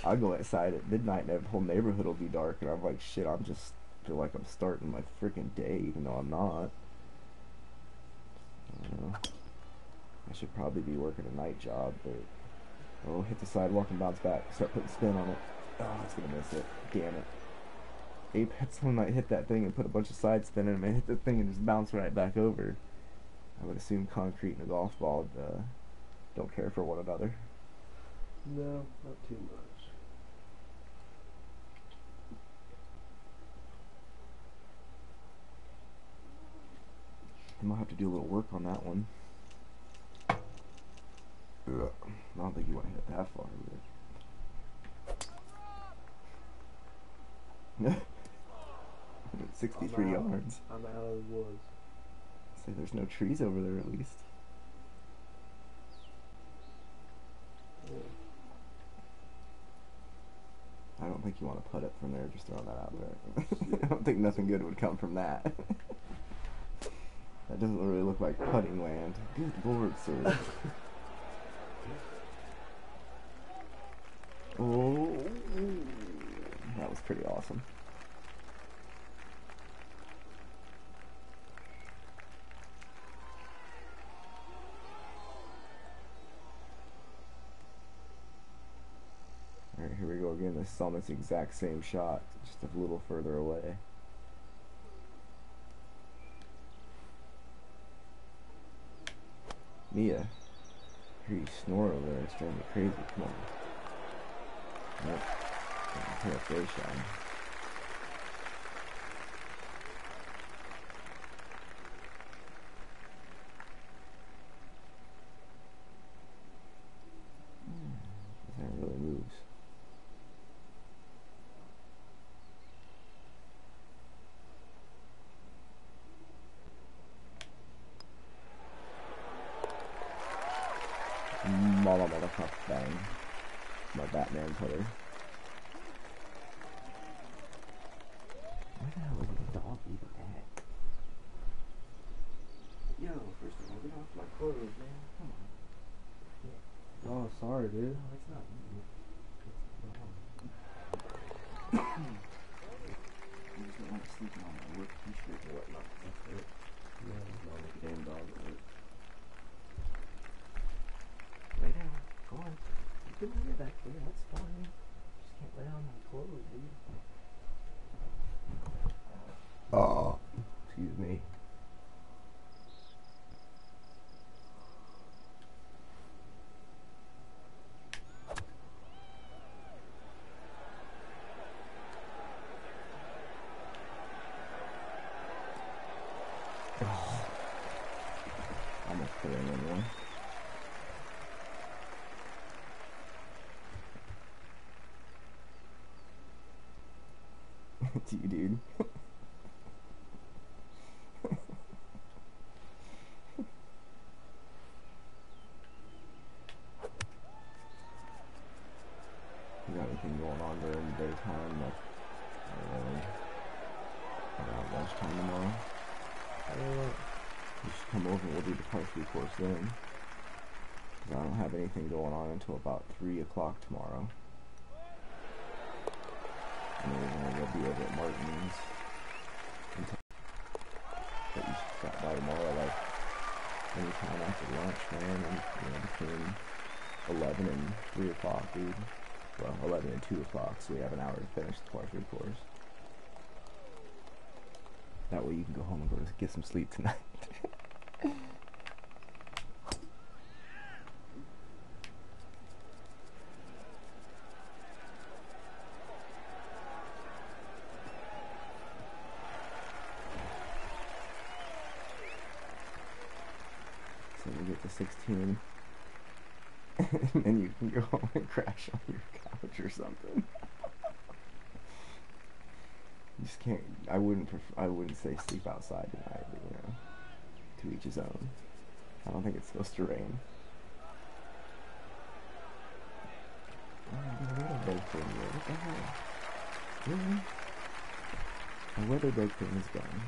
I'll go outside at midnight and the whole neighborhood will be dark, and I'm like, shit, I'm just feel like I'm starting my freaking day, even though I'm not. I don't know. I should probably be working a night job, but oh, hit the sidewalk and bounce back. Start putting spin on it. Oh, it's gonna miss it. Damn it. Apex one might hit that thing and put a bunch of side spin in it, and hit the thing and just bounce right back over. I would assume concrete and a golf ball don't care for one another. No, not too much. I might have to do a little work on that one. Ugh. I don't think you want to hit it that far, but 63 yards. I'm out of the woods. Say there's no trees over there at least. Yeah. I don't think you want to putt it from there, just throwing that out there. I don't think nothing good would come from that. That doesn't really look like putting land. Good lord, sir. Oh, that was pretty awesome. Alright, here we go again. This is almost the exact same shot, just a little further away. Mia, I hear you snore over there. It's driving me crazy. Come on. Nope. Penetration. That really moves. Motherfucker bang. My Batman putter. Where the hell is the dog even at? Yo, first of all, get off my clothes, man. Come on. Oh, sorry, dude. No, it's not you. It's the dog. I just don't want to sleep on my work t-shirt or whatnot. That's it. Yeah, I'll make a damn dog at work. Lay down. Go on. You can lay back there. That's fine. Just can't lay on my clothes, dude. Oh. Excuse me. Almost put in one. to you, dude. You got anything going on during the daytime? Like, around lunchtime tomorrow? You should come over and we'll do the par 3 course then. Because I don't have anything going on until about 3 o'clock tomorrow. And then we'll be over at Martin's. But you should stop by tomorrow, like, anytime after lunch, man. And, between 11 and 3 o'clock, dude. Well, 11 and 2 o'clock, so we have an hour to finish the par 3 course. That way you can go home and go to get some sleep tonight. So we get to 16. And then you can go home and crash on your couch or something. You just can't. I wouldn't say sleep outside tonight, but to each his own. I don't think it's supposed to rain. Oh, the weather break thing here. What the hell? Really? My weather break thing is gone.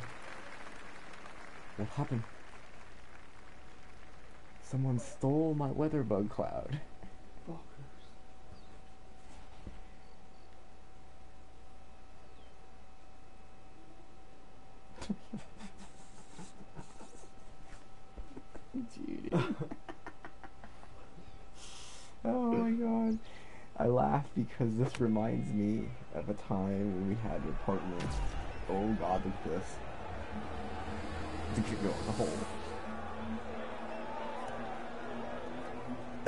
What happened? Someone stole my weather bug cloud. Fuckers. Dude. Oh my god. I laugh because this reminds me of a time when we had an apartment. Oh god, look at this. To keep going the hole.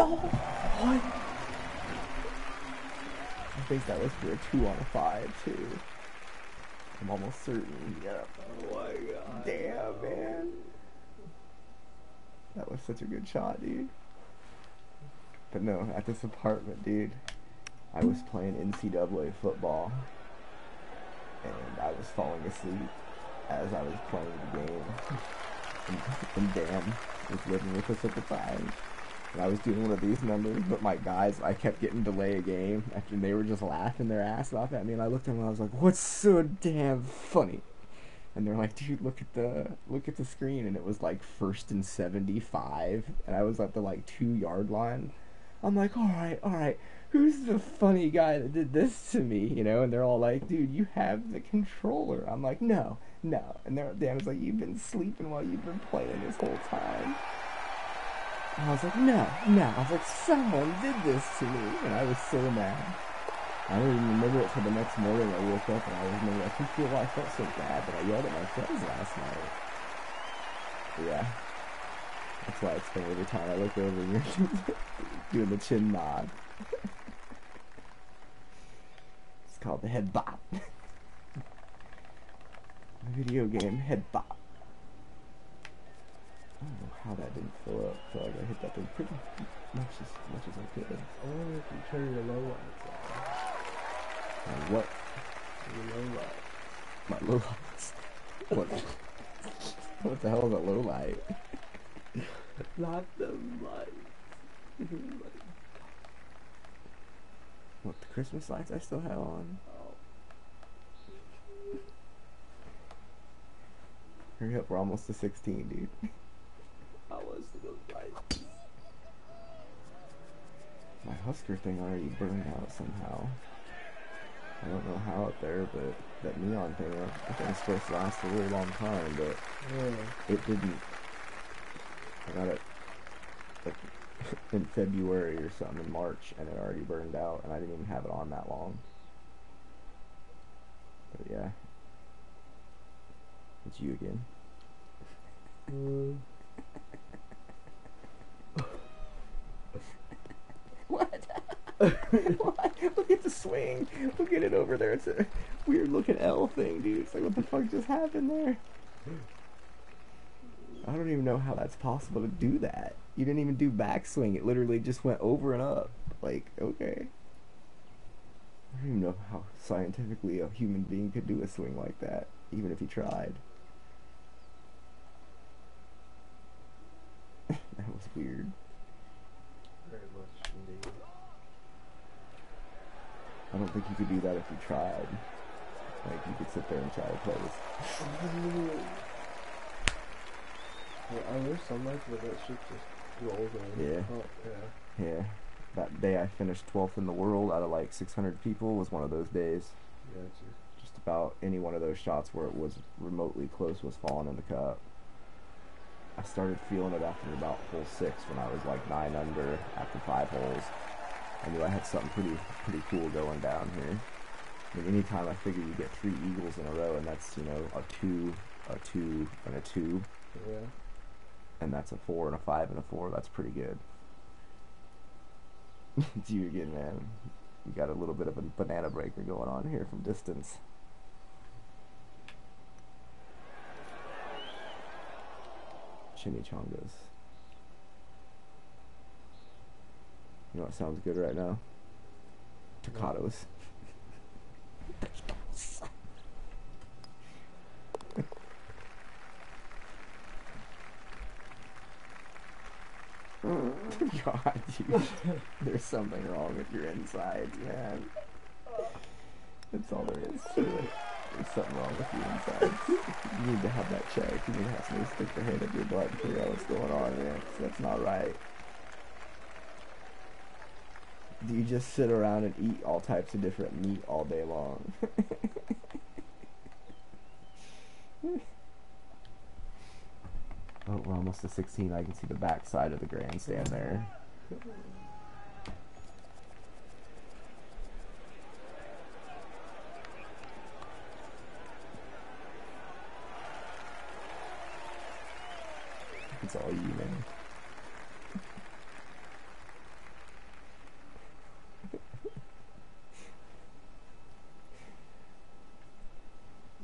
Oh, what? I think that was for a 2 on a 5 too. I'm almost certain. Yep. Oh my god. Damn, man. That was such a good shot, dude. But no, at this apartment, dude, I was playing NCAA football, and I was falling asleep as I was playing the game. And Dan was living with us at the time. And I was doing one of these numbers, but my guys, I kept getting delay a game, and they were just laughing their ass off at me, and I looked at them and I was like, what's so damn funny? And they're like, dude, look at the screen, and it was like 1st and 75, and I was at the like 2-yard line. I'm like, alright, who's the funny guy that did this to me, and they're all like, dude, you have the controller. I'm like, no, and Dan was like, you've been sleeping while you've been playing this whole time. And I was like, no. I was like, someone did this to me. And I was so mad. I don't even remember it till the next morning. I woke up and I remember, I couldn't feel why I felt so bad, but I yelled at my friends last night. But yeah. That's why it's funny every time I look over and you're doing the chin nod. It's called the head bop. The video game head bop. I don't know how that didn't fill up. I feel like I hit that thing pretty much as I could. I wonder if you turn your low lights on. What? Your low light. My low lights. What the hell is a low light? Not the lights. What, the Christmas lights I still have on? Oh. Hurry up, we're almost to 16, dude. How was the light? My Husker thing already burned out somehow. I don't know how out there, but that neon thing, I think it's supposed to last a really long time, but it didn't. I got it like in February or something, in March, and it already burned out, and I didn't even have it on that long. But yeah. It's you again. What? What? Look at the swing. Look at it over there. It's a weird looking L thing, dude. It's like, what the fuck just happened there? I don't even know how that's possible to do that. You didn't even do backswing. It literally just went over and up. Like, okay. I don't even know how scientifically a human being could do a swing like that, even if he tried. That was weird. Very much indeed. I don't think you could do that if you tried. Like, you could sit there and try to play this. Are there some nights where that shit just rolls in? Yeah. Oh, yeah. Yeah. That day I finished 12th in the world out of like 600 people was one of those days. Gotcha. Just about any one of those shots where it was remotely close was falling in the cup. I started feeling it after about hole 6 when I was like 9 under after 5 holes. I knew I had something pretty cool going down here. I mean, anytime I figure you get 3 eagles in a row, and that's, you know, a 2, a 2, and a 2. Yeah. And that's a 4 and a 5 and a 4, that's pretty good. It's you again, man. You got a little bit of a banana breaker going on here from distance. Chimichangas. You know what sounds good right now? Tocados. God, dude. There's something wrong with your insides, man. That's all there is to it. There's something wrong with your insides. You need to have that checked. You need to have somebody stick their hand up your butt and figure out what's going on, man. 'Cause that's not right. Do you just sit around and eat all types of different meat all day long? Oh, we're almost to 16. I can see the back side of the grandstand there. It's all you, man.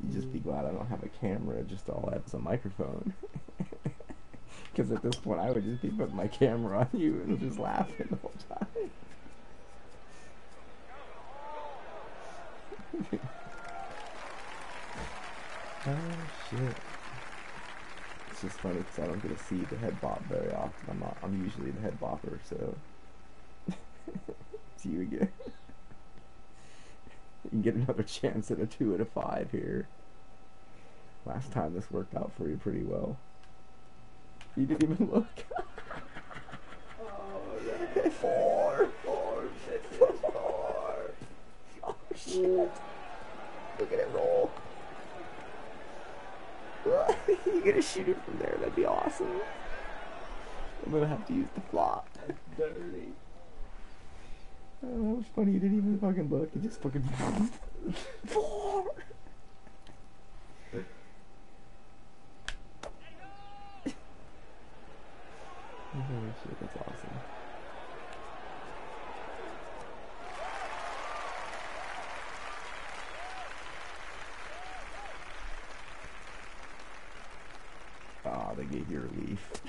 You just be glad I don't have a camera, just all I have is a microphone. Because at this point I would just be putting my camera on you and just laughing the whole time. Oh shit. It's just funny because I don't get to see the head bop very often. I'm usually the head bopper, so it's you again. You can get another chance at a 2 and a 5 here. Last time this worked out for you pretty well. You didn't even look. Oh, yeah. 4. Oh, shit. Look at it roll. You gonna shoot it from there? That'd be awesome. I'm gonna have to use the flop. That's dirty. Oh, that was funny. You didn't even fucking look. You just fucking 4. Oh shit, that's awesome. Ah, they gave you relief.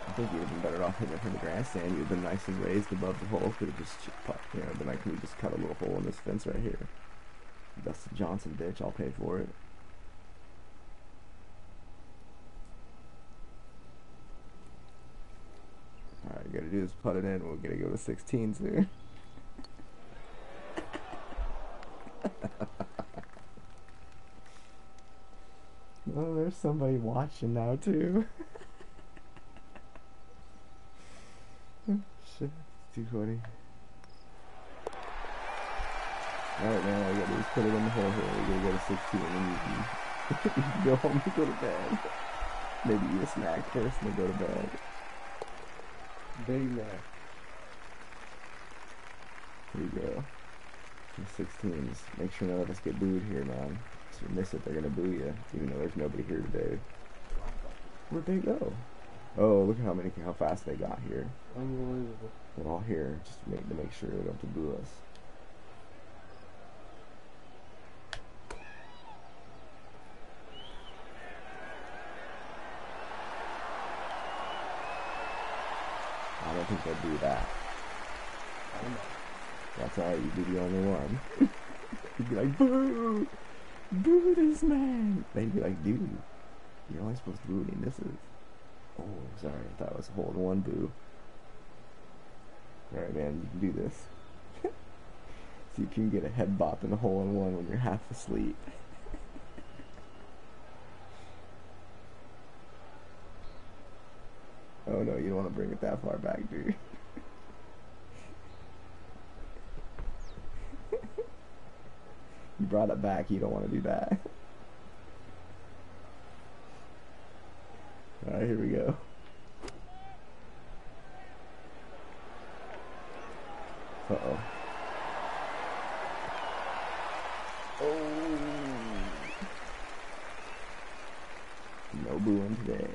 I think you'd have been better off hitting it from the grandstand. You'd have been nice and raised above the hole. Could have just, you know, been like, can we just cut a little hole in this fence right here? Dustin Johnson bitch, I'll pay for it. Alright, you gotta do is put it in. We're gonna go to 16 soon. Oh, there's somebody watching now too. Shit, it's too funny. Alright, man, all you gotta do is put it in the hole here. We're gonna go to 16 and you can go home and go to bed. Maybe eat a snack first and then go to bed. Big Mac. Here you go. For 16s. Make sure none of us get booed here, man. If you miss it, they're gonna boo you, even though there's nobody here today. Where'd they go? Oh, look at how fast they got here. Unbelievable. They're all here just to make sure they don't have to boo us. I don't think they'll do that. That's alright, you'd be the only one. You'd be like, boo! Boo this man! Then you'd be like, dude, you're only supposed to boo when he misses. Oh, sorry, I thought it was a hole-in-one boo. Alright, man, you can do this. See if you can get a head bop in a hole-in-one when you're half asleep. Oh no, you don't want to bring it that far back, dude. You brought it back, you don't want to do that. Alright, here we go. Uh-oh. Oh! No booing today.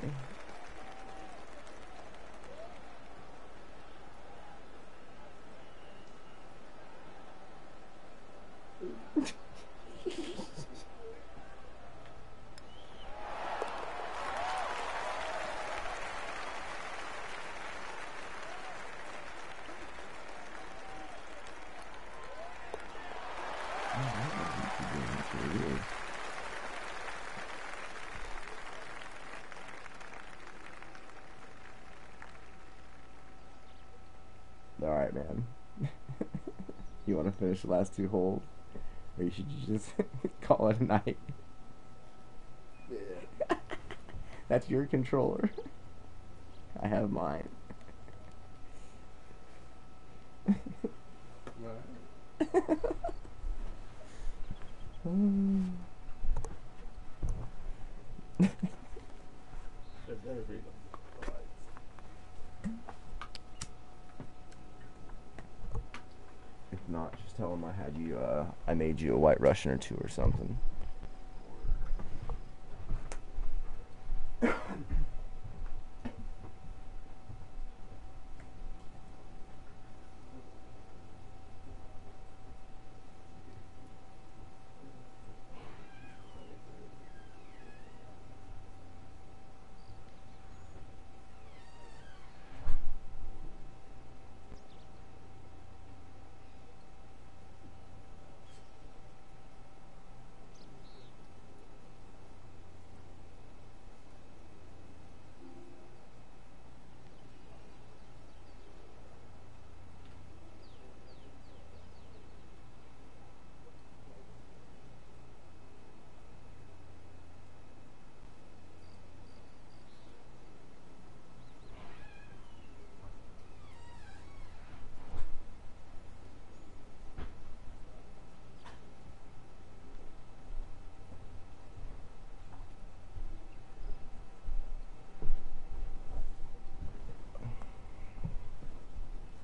Alright, man. You want to finish the last two holes? Or should you just call it a night? Yeah. That's your controller. I have mine. Right. Should better be the lights. If not, just tell them I had you, I made you a White Russian or two or something.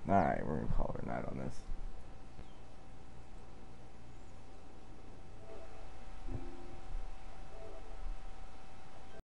Alright, we're gonna call it a night on this.